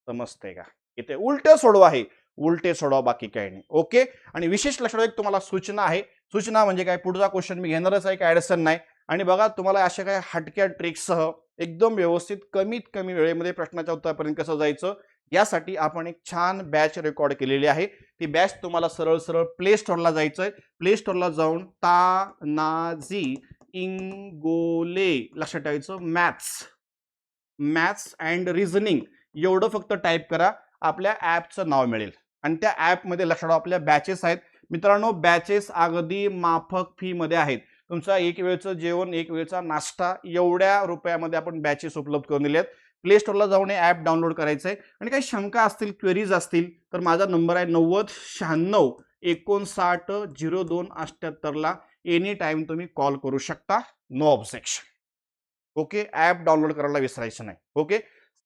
समजते का इथे उलट सोडवा आहे. उलटे सोडवा बाकी काही नाही. ओके आणि विशेष लक्षात तुम्हाला सूचना आहे. सूचना म्हणजे काय पुढचा क्वेश्चन मी घेणारच आहे काय अडचण नाही. आणि बघा तुम्हाला अशा काही हटक्या ट्रिक्ससह एकदम व्यवस्थित कमीत कमी वेळेमध्ये प्रश्नाच्या उत्तरापर्यंत कसं जायचं यासाठी आपण एक छान बॅच रेकॉर्ड केलेली आहे. ती बॅच तुम्हाला सरळ सरळ प्ले स्टोअरला जायचंय. प्ले स्टोअरला जाऊन तानाजी इंगोले लक्षात ठेवायचं मॅथ्स अँड रिझनिंग एवढं फक्त टाईप करा. आपल्या ऍपचं नाव मिळेल आणि त्या ऍपमध्ये लक्षात ठेवा आपल्या बॅचेस आहेत. मित्रांनो बॅचेस अगदी माफक फी मध्ये आहेत. तुमचा एक वेळचं जेवण एक वेळचा नाश्ता एवढ्या रुपयामध्ये आपण बॅचेस उपलब्ध करून दिले आहेत. प्ले स्टोअरला जाऊन हे ऍप डाउनलोड करायचं आहे आणि काही शंका असतील क्वेरीज असतील तर माझा नंबर आहे 9096590278ला एनी टाइम तुम्ही कॉल करू शकता. No objection. Okay app download करायला विसरायचं नाही. ओके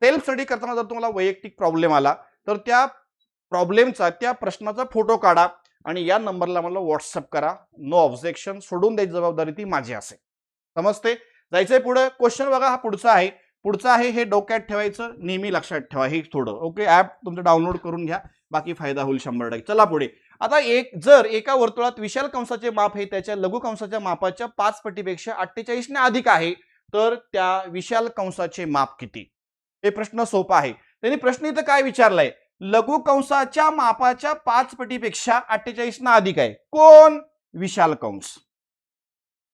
सेल्फ स्टडी करताना जर तुम्हाला वैयक्तिक प्रॉब्लेम आला तर त्या प्रॉब्लेमचा त्या प्रश्नाचा फोटो काढा आणि या नंबरला मला व्हॉट्सअप करा. No objection. सोडून द्यायची जबाबदारी ती माझी असेल. समजते. जायचंय पुढे. क्वेश्चन बघा हा पुढचा आहे हे डोक्यात ठेवायचं नेहमी लक्षात ठेवा हे थोडं. ओके ऍप तुमचं डाउनलोड करून घ्या बाकी फायदा होईल 100%. चला पुढे. आता जर एका वर्तुळात विशाल कंसाचे माप हे त्याच्या लघु कंसाच्या मापाच्या 5 पटीपेक्षा 48 ने अधिक आहे तर त्या विशाल कंसाचे माप किती. हे प्रश्न सोपा आहे. त्यांनी प्रश्न इथं काय विचारलाय लघु कंसाच्या मापाच्या 5 पटीपेक्षा 48 ना अधिक आहे कोण विशाल कंस.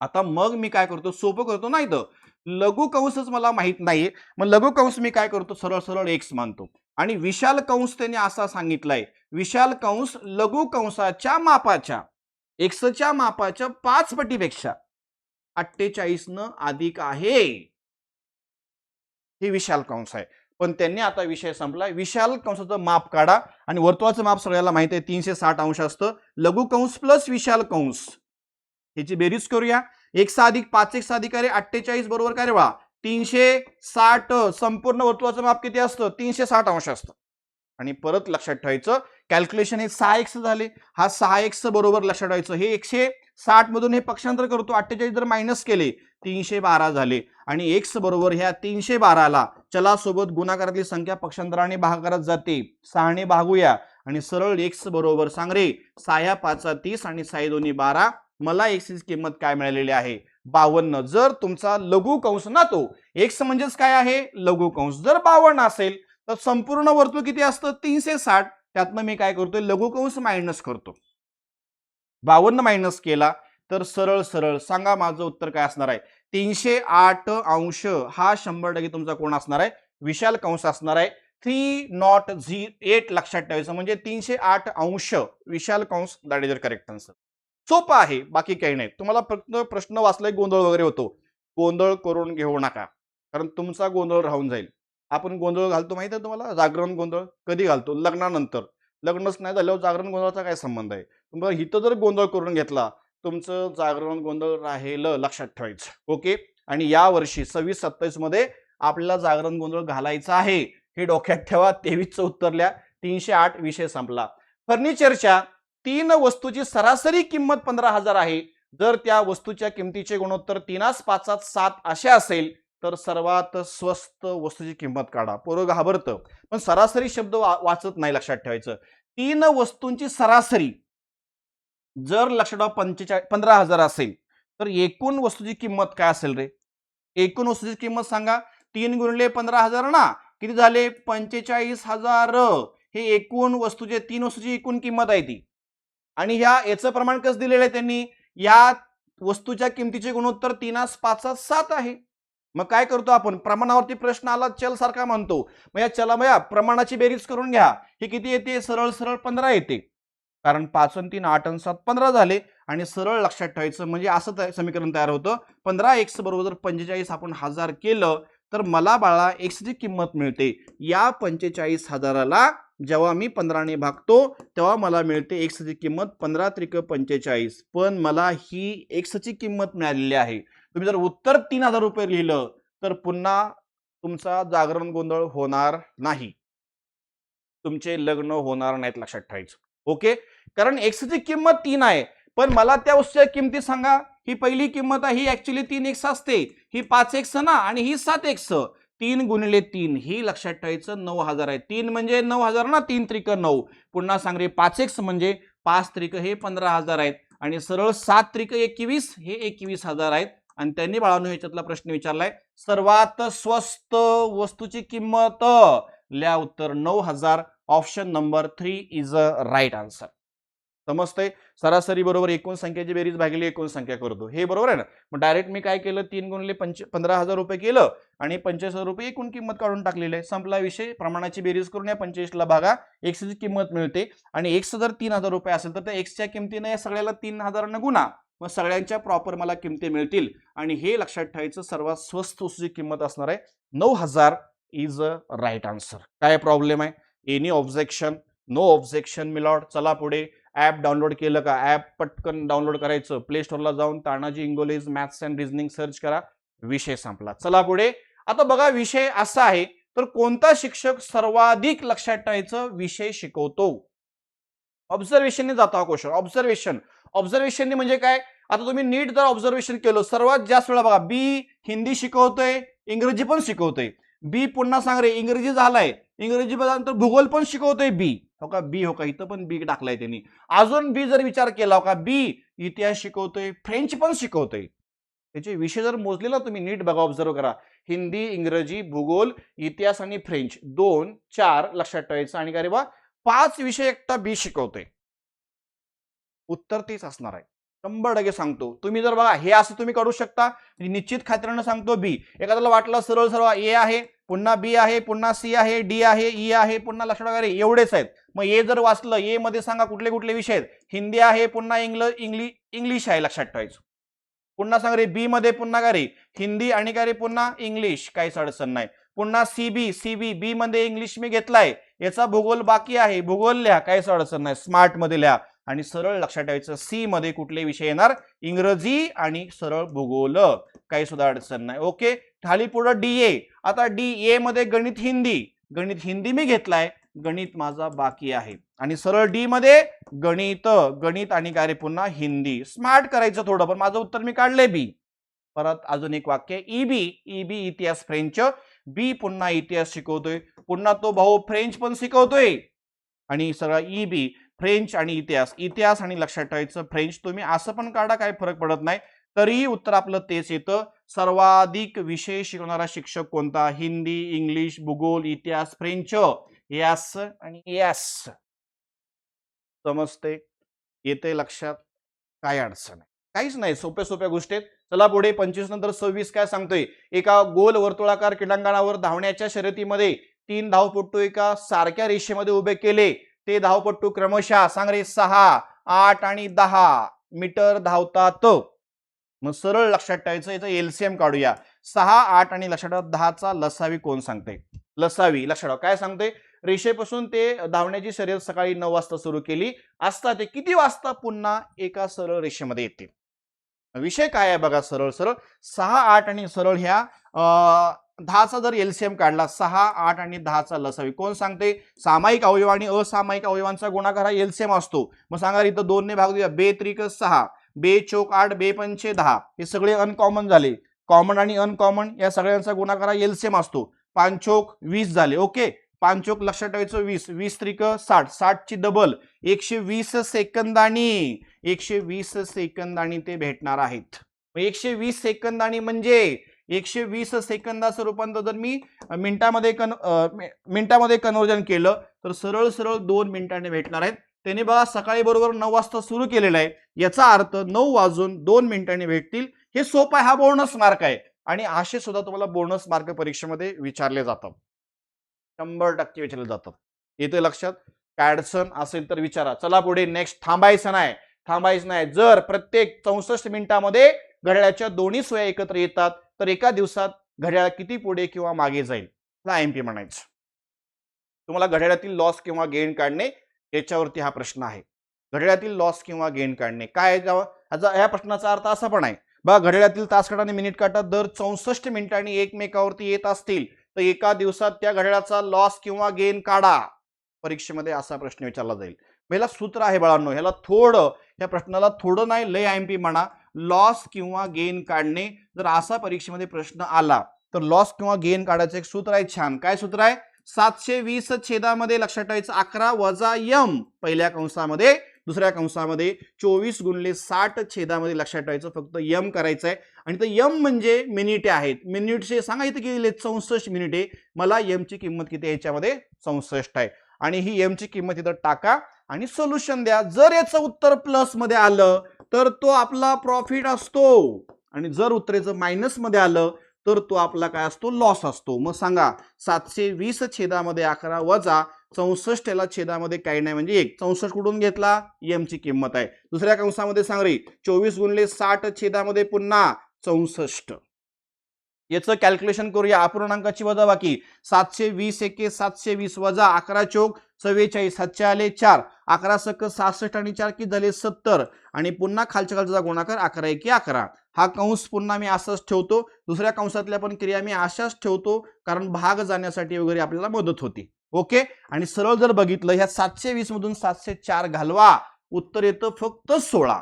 आता मग मी काय करतो सोपं करतो नाही तर लघु कंसच मला माहित नाहीये मग लघु कंस मी काय करतो सरळ सरळ x मानतो आणि विशाल कंस त्यांनी असा सांगितलाय विशाल कंस लघु कंसाच्या मापाच्या x च्या मापाच्या 5 पटीपेक्षा 48 न अधिक आहे. हे विशाल कंस आहे. पण त्यांनी आता विषय संपला. विशाल कंसाचं माप काढा आणि वर्तुळाचं माप सगळ्याला माहिती आहे 360 अंश असतं. लघु कंस प्लस विशाल कंस ह्याची बेरीज करूया. 1 अधिक 5 1 अधिक 48 बरोबर काय रे बा 360. संपूर्ण वर्तुळाचं माप किती असतं 360 अंश असतं. आणि परत लक्षात ठेवायचं कॅल्क्युलेशन हे 6x झाले. हा 6x बरोबर लक्षात ठेवायचं हे 160 मधून हे पक्षांतर करतो 48 जर मायनस केले 312 झाले आणि x बरोबर ह्या 312ला चला सोबत गुणाकारातली संख्या पक्षांतराने भागाकारात जाते 6 ने भागूया आणि सरळ x बरोबर सांग रे 6 5 30 आणि 6 2 12. मला x ची किंमत काय मिळालेली आहे 52. जर तुमचा लघु कंस ना तो x म्हणजेच काय आहे लघु कंस जर 52 असेल तर संपूर्ण वर्तुळ किती असतं 360. त्यातनं मी काय करतोय लघु कंस मायनस करतो. 52 मायनस केला तर सरळ सरळ सांगा माझं उत्तर काय असणार आहे 308 अंश. हा 100% तुमचा कोण असणार आहे विशाल कंस असणार आहे. 308 लक्षात ठेवायचं म्हणजे 308 अंश विशाल कंस that is the correct answer. सोपं आहे बाकी काही नाही. तुम्हाला फक्त प्रश्न वाचलाय गोंधळ वगैरे होतो. गोंधळ करून घेऊ नका कारण तुमचा गोंधळ राहून जाईल. आपण गोंधळ घालतो माहिती आहे तुम्हाला जागरण गोंधळ कधी घालतो लग्नानंतर. लग्नच नाही झाल्यावर जागरण गोंधळाचा काय संबंध आहे. तुम्हाला इथं जर गोंधळ करून घेतला तुमचं जागरण गोंधळ राहिलं लक्षात ठेवायचं. ओके आणि या वर्षी 26-27 मध्ये आपल्याला जागरण गोंधळ घालायचा आहे हे डोक्यात ठेवा. 23चं उत्तर लिहा. 308 विषय संपला. फर्निचरच्या 3 वस्तूची सरासरी किंमत 15,000 आहे. जर त्या वस्तूच्या किमतीचे गुणोत्तर 3-5-7 असे असेल तर सर्वात स्वस्त वस्तूची किंमत काढा. पोरं घाबरतं, पण सरासरी शब्द वाचत नाही, लक्षात ठेवायचं. 3 वस्तूंची सरासरी जर लक्षात 15,000 असेल तर एकूण वस्तूची किंमत काय असेल रे? एकूण वस्तूची किंमत सांगा. 3 गुणिले 15,000 ना, किती झाले? 45,000. हे एकूण वस्तूचे 3 वस्तूची एकूण किंमत आहे ती. आणि याचं प्रमाण कसं दिलेलं आहे त्यांनी? या वस्तूच्या किमतीचे गुणोत्तर 3-5-7 आहे. मग काय करतो आपण? प्रमाणावरती प्रश्न आला चल सारखा म्हणतो. मग या चला प्रमाणाची बेरीज करून घ्या. हे किती येते? सरळ सरळ 15 येते. कारण 5 आणि 3 8 आणि 7 15 झाले. आणि सरळ लक्षात ठेवायचं म्हणजे असं समीकरण तयार होतं. 15x बरोबर 45 आपण 1000 केलं तर मला बाळा x ची किंमत मिळते. या 45,000ला जेव्हा मी 15 ने भागतो तेव्हा मला मिळते x ची किंमत 15 त्रिक 45. पण मला ही x ची किंमत मिळालेली आहे. तुम्ही जर उत्तर 3,000 रुपये लिहिलं तर पुन्हा तुमचा जागरण गोंधळ होणार नाही, तुमचे लग्न होणार नाहीत, लक्षात ठेवायचं. ओके, कारण x ची किंमत 3 आहे. पण मला त्या वस्तूच्या किमती सांगा. ही पहिली किंमत आहे, ही ऍक्च्युली 3x असते. ही 5x ना आणि ही 7x. 3 गुणिले 3 ही लक्षात ठेवायचं 9,000 आहे. 3 म्हणजे 9,000 ना, 3 त्रिक 9. पुन्हा सांग रे 5x म्हणजे 5 त्रिक हे 15,000 आहेत. आणि सरळ 7 त्रिक 21 हे 21,000 आहेत. आणि त्यांनी बाळांनो ह्याच्यातला प्रश्न विचारलाय सर्वात स्वस्त वस्तूची किंमत. ल्या उत्तर 9,000. Option number 3 is a right answer. समजतंय? सरासरी बरोबर एकूण संख्येची बेरीज भागिले एकूण संख्या करतो. हे बरोबर आहे ना? मग डायरेक्ट मी काय केलं? 3 गुणिले 15,000 रुपये केलं आणि 45,000 रुपये एकूण किंमत काढून टाकलेली आहे. संपला विषय. प्रमाणाची बेरीज करून या 45ला भागा, x ची किंमत मिळते. आणि x जर 3,000 रुपये असेल तर त्या x च्या किमतीने या सगळ्याला 3,000 ने गुणा. मग सगळ्यांच्या प्रॉपर मला किमती मिळतील. आणि हे लक्षात ठेवायचं सर्वात स्वस्त वस्तूची किंमत असणार आहे 9,000 इज अ राईट आन्सर. काय प्रॉब्लेम आहे? Any objection? No objection milord. चला पुढे. ऍप डाउनलोड केलं का? ऍप पटकन डाउनलोड करायचं. प्ले स्टोअरला जाऊन Tanaji Ingole's maths and reasoning search करा. विषय संपला. चला पुढे. आता बघा विषय असा आहे तर कोणता शिक्षक सर्वाधिक लक्षात ठेवायचं विषय शिकवतो? ऑब्झर्वेशनने जातो हा क्वेश्चन. ऑब्झर्वेशनने म्हणजे काय? आता तुम्ही नीट जर ऑब्झर्वेशन केलं सर्वात जास्त वेळा बघा बी हिंदी शिकवतोय, इंग्रजी पण शिकवतोय. बी पुन्हा सांग रे इंग्रजी झालाय, इंग्रजी नंतर भूगोल पण शिकवतोय बी. हो का? बी, हो का? इथं पण बी टाकलाय त्यांनी. अजून बी जर विचार केला हो का? बी इतिहास शिकवतोय, फ्रेंच पण शिकवतोय. त्याचे विषय जर मोजले ना तुम्ही नीट बघा, ऑब्झर्व करा. हिंदी, इंग्रजी, भूगोल, इतिहास आणि फ्रेंच 2 4 लक्षात ठेवायचं. आणि काय रे बा 5 विषय एकटा बी शिकवतोय. उत्तर तेच असणार आहे. 100% सांगतो. तुम्ही जर बघा हे असं तुम्ही काढू शकता. निश्चित खात्रीनं सांगतो बी. एखाद्याला वाटलं सरळ सरळ ए आहे, पुन्हा बी आहे, पुन्हा सी आहे, डी आहे, ई आहे, पुन्हा लक्षात वगैरे एवढेच आहेत. मग ए जर वाचलं, ए मध्ये सांगा कुठले कुठले विषय आहेत. हिंदी आहे, पुन्हा इंग्लिश आहे, लक्षात ठेवायचं. पुन्हा सांग रे बी मध्ये पुन्हा काय रे हिंदी आणि काय रे पुन्हा इंग्लिश, काहीच अडचण नाही. पुन्हा सीबी बी मध्ये इंग्लिश मी घेतलाय, याचा भूगोल बाकी आहे, भूगोल लिहा, काहीच अडचण नाही. स्मार्ट मध्ये लिहा. आणि सरळ लक्षात ठेवायचं सी मध्ये कुठले विषय येणार? इंग्रजी आणि सरळ भूगोल, काही सुद्धा अडचण नाही. ओके, खाली पुढे डी ए. आता डी ए मध्ये गणित हिंदी मी घेतलाय, गणित माझा बाकी आहे. आणि सरळ डी मध्ये गणित आणि काय रे पुन्हा हिंदी. स्मार्ट करायचं थोडं, पण माझं उत्तर मी काढलंय बी. परत अजून एक वाक्य ईबी इतिहास फ्रेंच. बी पुन्हा इतिहास शिकवतोय, पुन्हा तो भाऊ फ्रेंच पण शिकवतोय. आणि सगळं ईबी फ्रेंच आणि इतिहास आणि लक्षात ठेवायचं फ्रेंच. तुम्ही असं पण काढा, काय फरक पडत नाही. तरीही उत्तर आपलं तेच येतं. सर्वाधिक विषय शिकवणारा शिक्षक कोणता? हिंदी, इंग्लिश, भूगोल, इतिहास, फ्रेंच. यस आणि यस. समजते? येते लक्षात? काय अडचण आहे? काहीच नाही, सोप्या सोप्या गोष्टी आहेत. चला पुढे. 25 नंतर 26 काय सांगतोय? एका गोल वर्तुळाकार क्रीडांगणावर धावण्याच्या शर्यतीमध्ये 3 धावपटू एका सारख्या रेषेमध्ये उभे केले. ते धावपटू क्रमशः सांग रे 6, 8 आणि 10 मीटर धावतात. मग सरळ लक्षात ठेवायचं, याचं एलसीएम काढूया. 6, 8 आणि लक्षात ठेवा 10चा लसावी कोण सांगते? लसावी लक्षात ठेवा काय सांगते? रेषेपासून ते धावण्याची शर्यत सकाळी 9 वाजता सुरू केली असता ते किती वाजता पुन्हा एका सरळ रेषेमध्ये येते? विषय काय आहे बघा. सरळ 6, 8 आणि सरळ ह्या 10चा जर एलसीएम काढला 6, 8 आणि 10चा लसावी कोण सांगते? सामायिक अवयव आणि असामायिक अवयवांचा गुणाकार हा एलसीएम असतो. मग सांगा इथं 2 ने भाग दिला, बे त्रिक 6, बे चोक 8, बे पंचे 10. हे सगळे अनकॉमन झाले. कॉमन आणि अनकॉमन या सगळ्यांचा गुणाकार हा एलसीएम असतो. 5 चोक 20 झाले. ओके, 5 चोक लक्षात ठेवायचं 20, 20 त्रिक 60, 60 ची डबल 120 सेकंदांनी, 120 सेकंदांनी ते भेटणार आहेत. 120 सेकंदांनी म्हणजे 120 सेकंदाचं रूपांतर जर मी मिनिटामध्ये कन्वर्जन केलं तर सरळ सरळ 2 मिनिटांनी भेटणार आहेत. त्याने बघा सकाळी बरोबर 9 वाजता सुरू केलेलं आहे, याचा अर्थ 9 वाजून 2 मिनिटांनी भेटतील. हे सोपं आहे, हा बोनस मार्क आहे. आणि असे सुद्धा तुम्हाला बोनस मार्क परीक्षेमध्ये विचारले जातात, 100% विचारले जातात. येते लक्षात? काय अडचण असेल तर विचारा. चला पुढे नेक्स्ट. थांबायचं नाही. जर प्रत्येक 64 मिनिटांमध्ये घड्याळाच्या दोन्ही सोया एकत्र येतात तर एका दिवसात घड्याळ किती पुढे किंवा मागे जाईल? आयएमपी म्हणायचं. तुम्हाला घड्याळातील लॉस किंवा गेन काढणे याच्यावरती हा प्रश्न आहे. घड्याळातील लॉस किंवा गेन काढणे काय? या प्रश्नाचा अर्थ असा पण आहे बघा, घड्याळातील तास काटा आणि मिनिट काटा दर 64 मिनिटांनी एकमेकावरती येत असतील तर एका दिवसात त्या घड्याळाचा लॉस किंवा गेन काढा. परीक्षेमध्ये असा प्रश्न विचारला जाईल. पहिला सूत्र आहे बाळांनो, ह्याला थोडं, या प्रश्नाला थोडं नाही लय आयएमपी म्हणा. लॉस किंवा गेन काढणे जर असा परीक्षेमध्ये प्रश्न आला तर लॉस किंवा गेन काढायचं एक सूत्र आहे. छान, काय सूत्र आहे? 720 छेदामध्ये लक्षात ठेवायचं 11 वजा यम पहिल्या कंसामध्ये, दुसऱ्या कंसामध्ये 24 गुणिले 60 छेदामध्ये लक्षात ठेवायचं, फक्त यम करायचं आहे. आणि तर यम म्हणजे मिनिटे आहेत. मिनिटचे सांगा इथे किती 64 मिनिटे. मला यमची किंमत किती आहे याच्यामध्ये? 64 आहे. आणि ही यमची किंमत इथं टाका आणि सोल्युशन द्या. जर याचं उत्तर प्लस मध्ये आलं तर तो आपला प्रॉफिट असतो, आणि जर उत्तरेचं मायनस मध्ये आलं तर तो आपला काय असतो? लॉस असतो. मग सांगा 720 छेदामध्ये 11 वजा 64 याला छेदामध्ये काही नाही म्हणजे 1. 64 कुठून घेतला? यमची किंमत आहे. दुसऱ्या कंसामध्ये सांग रे 24 गुणिले 60 छेदामध्ये पुन्हा 64. याचं कॅल्क्युलेशन करूया. अपूर्णांकाची वजाबाकी 720 एके 720 वजा 11 चोक 44, 7 आले 4, 11 सक 66 आणि 4 किती झाले? 70. आणि पुन्हा खालच्या गुणाकार 11 एके 11. हा कंस पुन्हा मी असाच ठेवतो. दुसऱ्या कंसातल्या पण क्रिया मी अशाच ठेवतो कारण भाग जाण्यासाठी वगैरे आपल्याला मदत होती. ओके, आणि सरळ जर बघितलं ह्या 720 मधून 704 घालवा, उत्तर येतं फक्त 16.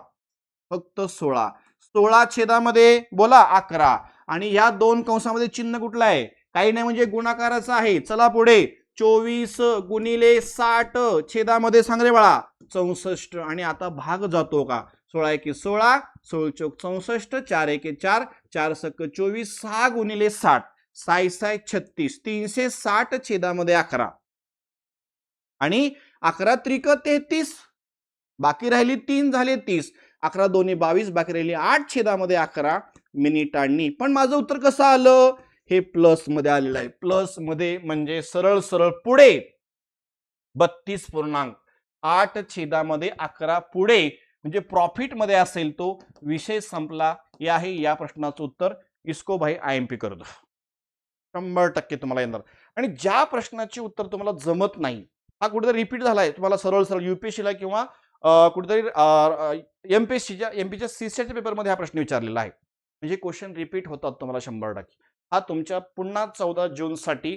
फक्त 16. 16 छेदामध्ये बोला 11. आणि या दोन कंसामध्ये चिन्ह कुठलं आहे? काही नाही म्हणजे गुणाकाराचं आहे. चला पुढे. 24 गुणिले 60 छेदामध्ये सांग रे बाळा 64. आणि आता भाग जातो का? 16 एके 16, 16 चौक 64, 4 एके 4, 4 सक 24, 6 गुणिले 60, 6 6 36, 360 छेदामध्ये 11. आणि 11 त्रिक 33, बाकी राहिली 3 झाले 30, 11 दोन्ही 22, बाकी राहिली 8 छेदामध्ये 11 मिनिटांनी. पण माझं उत्तर कसं आलं? हे प्लस मध्ये आलेलं आहे. प्लस मध्ये म्हणजे सरळ सरळ पुढे 32.8 छेदामध्ये 11 पुढे म्हणजे प्रॉफिट मध्ये असेल तो. विषय संपला. हे आहे या प्रश्नाचं उत्तर. इसको भाई आयएमपी कर दो. 100% तुम्हाला येणार. आणि ज्या प्रश्नाचे उत्तर तुम्हाला जमत नाही, हा कुठेतरी रिपीट झालाय तुम्हाला सरळ सरळ यूपीएससीला किंवा कुठेतरी एमपीच्या सीसेटच्या पेपरमध्ये हा प्रश्न विचारलेला आहे. म्हणजे क्वेश्चन रिपीट होतात तुम्हाला 100%. हा तुमच्या पुन्हा 14 जून साठी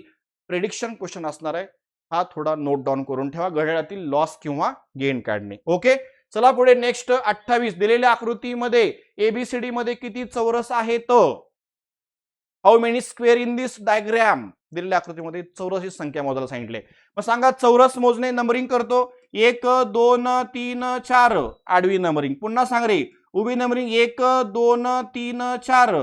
प्रेडिक्शन क्वेश्चन असणार आहे. हा थोडा नोट डाऊन करून ठेवा. घड्याळातील लॉस किंवा गेन काढणे. ओके, चला पुढे नेक्स्ट. 28 दिलेल्या आकृतीमध्ये एबीसीडी मध्ये किती चौरस आहेत? How many square in this diagram? दिलेल्या आकृतीमध्ये चौरसची संख्या मोजायला सांगितले. मग सांगा चौरस मोजणे. नंबरिंग करतो. 1 2 3 4 आडवी नंबरिंग. पुन्हा सांग रे उभी नंबरिंग 1 2 3 4.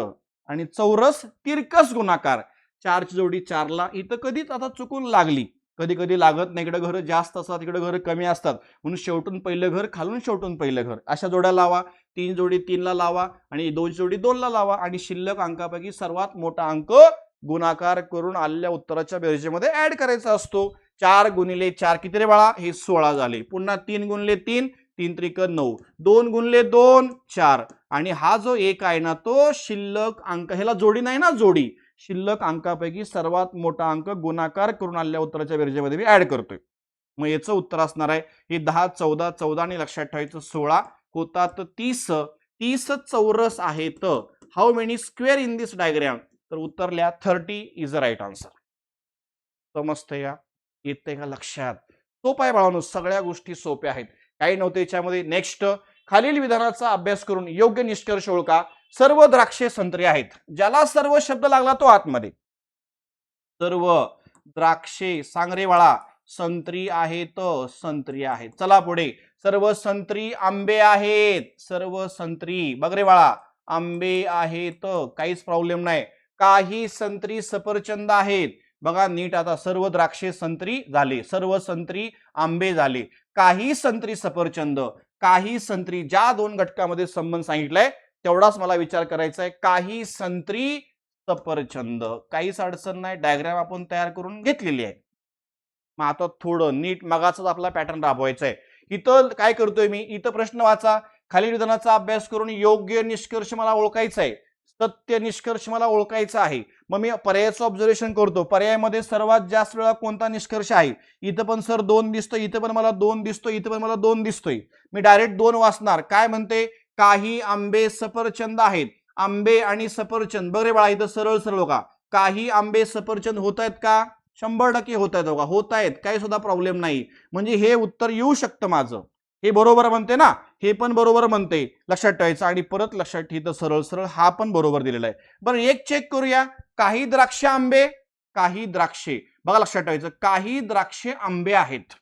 आणि चौरस तिरकस गुणाकार 4 ची जोडी 4 ला. इथं कधीच आता चुकून लागली, कधी कधी लागत नाही. इकडे घर जास्त असतात, इकडे घर कमी असतात, म्हणून शेवटून पहिलं घर, खालून शेवटून पहिलं घर, अशा जोड्या लावा. 3 जोडी 3 ला लावा आणि 2 जोडी 2 ला लावा. आणि शिल्लक अंकापैकी सर्वात मोठा अंक गुणाकार करून आलेल्या उत्तराच्या बेरजेमध्ये ऍड करायचा असतो. 4 गुणिले 4 किती रे बाळा? हे 16 झाले. पुन्हा 3 गुणिले 3, 3 त्रिक 9, 2 गुणिले 2 4. आणि हा जो एक आहे ना तो शिल्लक अंक, ह्याला जोडी नाही ना, जोडी. शिल्लक अंकापैकी सर्वात मोठा अंक गुणाकार करून आलेल्या उत्तराच्या बेरजेमध्ये मी ऍड करतोय. मग याचं उत्तर असणार आहे हे 10 14 14 आणि लक्षात ठेवायचं 16 होतात 30. 30 चौरस आहेत. How many square in this diagram? तर उत्तर लिहा 30 इज द राईट आन्सर. समजते का? येते का लक्षात? सोपं आहे बाळांनो, सगळ्या गोष्टी सोप्या आहेत, काही नव्हते याच्यामध्ये. नेक्स्ट, खालील विधानाचा अभ्यास करून योग्य निष्कर्ष ओळखा. सर्व द्राक्षे संत्री आहेत. ज्याला सर्व शब्द लागला तो आतमध्ये. सर्व द्राक्षे सांग रे बाळा. संत्री आहेत, संत्री आहेत. चला पुढे. सर्व संत्री आंबे आहेत. सर्व संत्री बघ रे बाळा, आंबे आहेत, काहीच प्रॉब्लेम नाही. काही संत्री सफरचंद आहेत. बघा नीट आता, सर्व द्राक्षे संत्री झाले, सर्व संत्री आंबे झाले, काही संत्री सफरचंद, काही संत्री. ज्या दोन घटकामध्ये संबंध सांगितलाय तेवढाच मला विचार करायचा आहे. काही संत्री सफरचंद, काहीच अडचण नाही, डायग्राम आपण तयार करून घेतलेली आहे. मग आता थोडं नीट मगाचाच आपला पॅटर्न राबवायचा आहे. इथं काय करतोय मी, इथं प्रश्न वाचा. खालील विधानाचा अभ्यास करून योग्य निष्कर्ष मला ओळखायचा आहे, सत्य निष्कर्ष मला ओळखायचा आहे. मग मी पर्यायाचं ऑब्झर्वेशन करतो. पर्यायामध्ये सर्वात जास्त वेळा कोणता निष्कर्ष आहे? इथं पण सर 2 दिसतोय, इथं पण मला 2 दिसतोय, इथं पण मला 2 दिसतोय. मी डायरेक्ट 2 वाचणार. काय म्हणते? काही आंबे सफरचंद आहेत. आंबे आणि सफरचंद बघ रे बाळा, इथं सरळ सरळ बघा. काही आंबे सफरचंद होत आहेत का? 100% होत आहेत बघा, होत आहेत, काही सुद्धा प्रॉब्लेम नाही. म्हणजे हे उत्तर येऊ शकतं माझं. हे बरोबर म्हणते ना, हे पण बरोबर म्हणते, लक्षात ठेवायचं. आणि परत लक्षात ठेवायचं सरळ सरळ हा पण बरोबर दिलेला आहे. बरं एक चेक करूया. काही द्राक्षे आंबे, काही द्राक्षे, बघा लक्षात ठेवायचं, काही द्राक्षे आंबे आहेत.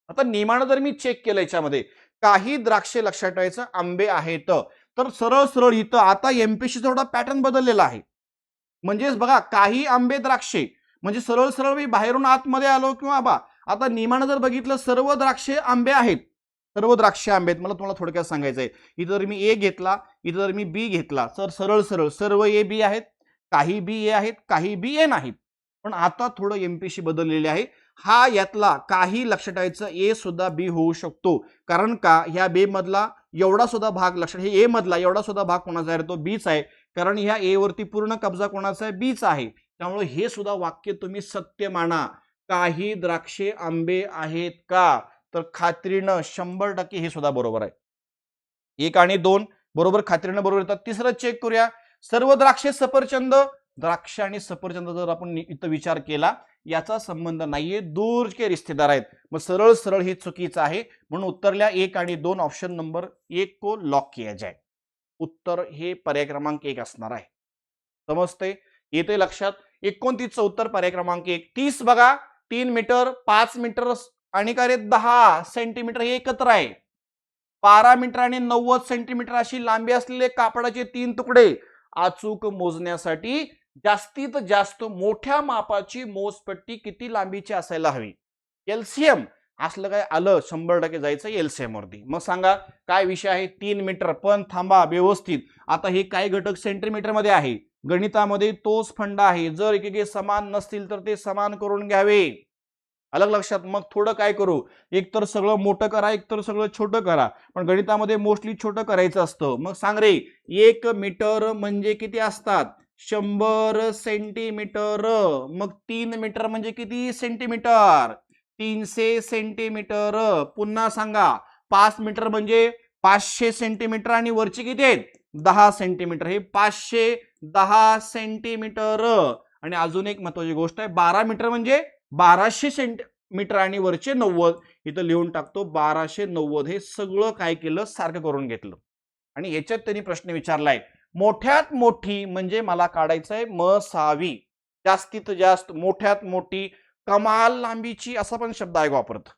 आता नियमानं जर मी चेक केलं याच्यामध्ये, काही द्राक्षे लक्षात ठेवायचं आंबे आहेत, तर सरळ सरळ इथं आता एमपीसी थोडा पॅटर्न बदललेला आहे. म्हणजेच बघा, काही आंबे द्राक्षे म्हणजे सरळ सरळ मी बाहेरून आतमध्ये आलो, किंवा बा आता नियमानं जर बघितलं सर्व द्राक्षे आंबे आहेत, सर्व द्राक्षे आंबे आहेत. मला तुम्हाला थोडक्यात सांगायचं आहे, इथं जर मी ए घेतला, इथं जर मी बी घेतला, तर सरळ सरळ सर्व ए बी आहेत, काही बी ए आहेत, काही बी ए नाहीत. पण आता थोडं एमपीसी बदललेले आहे. हा यातला काही लक्षात ठेवायचं ए सुद्धा बी होऊ शकतो. कारण का, ह्या बी मधला एवढा सुद्धा भाग लक्षात, हे ए मधला एवढा सुद्धा भाग कोणाचा आहे? तो बीच आहे. कारण ह्या ए वरती पूर्ण कब्जा कोणाचा आहे? बीच आहे. त्यामुळे हे सुद्धा वाक्य तुम्ही सत्य माना. काही द्राक्षे आंबे आहेत का? तर खात्रीनं 100% हे सुद्धा बरोबर आहे. 1 आणि 2 बरोबर, खात्रीनं बरोबर येतात. तिसरं चेक करूया. सर्व द्राक्षे सफरचंद, द्राक्ष आणि सफरचंद जर आपण इथं विचार केला, याचा संबंध नाहीये, दूर के रिश्तेदार आहेत. मग सरळ सरळ हे चुकीचं आहे. म्हणून उत्तरल्या 1 आणि 2 ऑप्शन नंबर 1 को लॉक किया जाए. उत्तर हे पर्याय क्रमांक 1 असणार आहे. समजते? येते लक्षात? 29चं उत्तर पर्याय क्रमांक 1. 30 बघा, 3 मीटर, 5 मीटर आणि का रे 10 सेंटीमीटर हे एकत्र आहे. 12 मीटर आणि 90 सेंटीमीटर अशी लांबी असलेले कापडाचे 3 तुकडे अचूक मोजण्यासाठी जास्तीत जास्त मोठ्या मापाची मोजपट्टी किती लांबीची असायला हवी? एलसीएम असलं काय आलं, 100% जायचं एलसीएम वरती. मग सांगा काय विषय आहे? 3 मीटर. पण थांबा व्यवस्थित, आता हे काय घटक सेंटीमीटर मध्ये आहे, गणितामध्ये तोच फंडा आहे. जर एकेके समान नसतील तर ते समान करून घ्यावे. अलग लक्षात. मग थोडं काय करू, एक तर सगळं मोठं करा, एक तर सगळं छोटं करा. पण गणितामध्ये मोस्टली छोटं करायचं असतं. मग सांग रे, 1 मीटर म्हणजे किती असतात? 100 सेंटीमीटर. मग 3 मीटर म्हणजे किती सेंटीमीटर? 300 सेंटीमीटर. पुन्हा सांगा, 5 मीटर म्हणजे 500 सेंटीमीटर आणि वरचे किती आहेत? 10 सेंटीमीटर. हे 510 सेंटीमीटर. आणि अजून एक महत्वाची गोष्ट आहे, 12 मीटर म्हणजे 1200 सेंटीमीटर आणि वरचे 90. इथं लिहून टाकतो 1290. हे सगळं काय केलं? सारखं करून घेतलं. आणि याच्यात त्यांनी प्रश्न विचारलाय, मोठ्यात मोठी म्हणजे मला काढायचंय मसावी. जास्तीत जास्त, मोठ्यात मोठी, कमाल लांबीची असा पण शब्द आहे वापरत.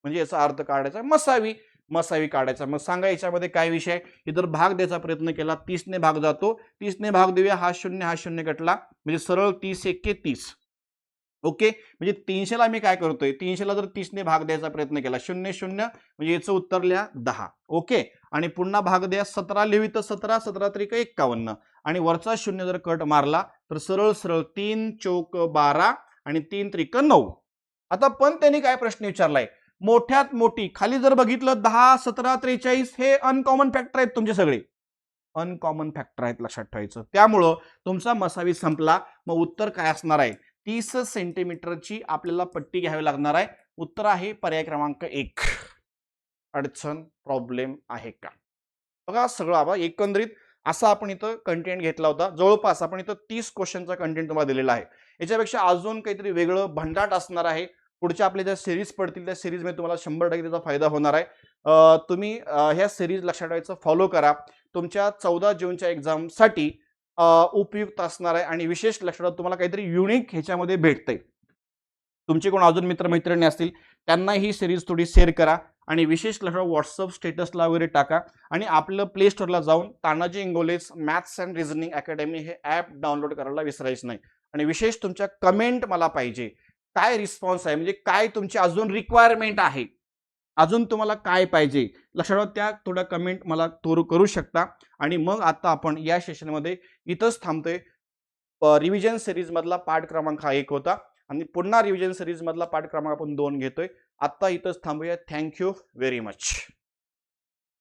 म्हणजे याचा अर्थ काढायचा मसावी, मसावी काढायचा. मग सांगा याच्यामध्ये काय विषय? इतर भाग द्यायचा प्रयत्न केला, 30 ने भाग जातो, 30 ने भाग देऊया, हा शून्य कटला, म्हणजे सरळ 30 एके 30. ओके, म्हणजे 300 ला मी काय करतोय, 300 ला जर 30 ने भाग द्यायचा प्रयत्न केला, 0 म्हणजे याचं उत्तर लिहा 10. ओके, आणि पुन्हा भाग द्या, 17 लिहू तर 17, 17 त्रिक 51, आणि वरचा 0 जर कट मारला तर सरळ सरळ 3 चौक 12 आणि 3 त्रिक 9. आता पण त्यांनी काय प्रश्न विचारलाय, मोठ्यात मोठी. खाली जर बघितलं 10, 17, 43 हे अनकॉमन फॅक्टर आहेत, तुमचे सगळे अनकॉमन फॅक्टर आहेत, लक्षात ठेवायचं. त्यामुळं तुमचा मसावी संपला. मग उत्तर काय असणार आहे? 30 सेंटीमीटरची आपल्याला पट्टी घ्यावी लागणार आहे. उत्तर आहे पर्याय क्रमांक 1. अडचण प्रॉब्लेम आहे का? बघा सगळं एकंदरीत असा आपण इथं कंटेंट घेतला होता. जवळपास आपण इथं 30 क्वेश्चनचा कंटेंट तुम्हाला दिलेला आहे. याच्यापेक्षा अजून काहीतरी वेगळं भंडाट असणार आहे. पुढच्या आपल्या ज्या सीरीज पडतील त्या सीरीजमध्ये तुम्हाला 100% त्याचा फायदा होणार आहे. तुम्ही ह्या सीरीज लक्षात ठेवायचं फॉलो करा. तुमच्या 14 जूनच्या एक्झामसाठी उपयुक्त असणार आहे आणि विशेष लक्षात ठेवा तुम्हाला काहीतरी युनिक ह्याच्यामध्ये भेटतंय. तुमचे कोण अजून मित्र-मैत्रिणी असतील त्यांना ही सीरीज थोडी शेअर करा आणि विशेष लक्षात WhatsApp स्टेटसला वगैरे टाका आणि आपलं प्ले स्टोअरला जाऊन Tanaji Ingole's maths and reasoning academy हे ॲप डाउनलोड करायला विसरायचं नाही. आणि विशेष तुमच्या कमेंट मला पाहिजे. काय रिस्पॉन्स आहे म्हणजे काय तुमची अजून रिक्वायरमेंट आहे? अजून तुम्हाला काय पाहिजे? लक्षात ठेवा त्या थोड्या कमेंट मला करू शकता आणि मग आता आपण या सेशनमध्ये इथंच थांबतोय. रिव्हिजन सीरीज मधला पाठ क्रमांक हा 1 होता आणि पुन्हा रिव्हिजन सीरीज मधला पाठ क्रमांक आपण 2 घेतोय. आता इथंच थांबूया. Thank you very much.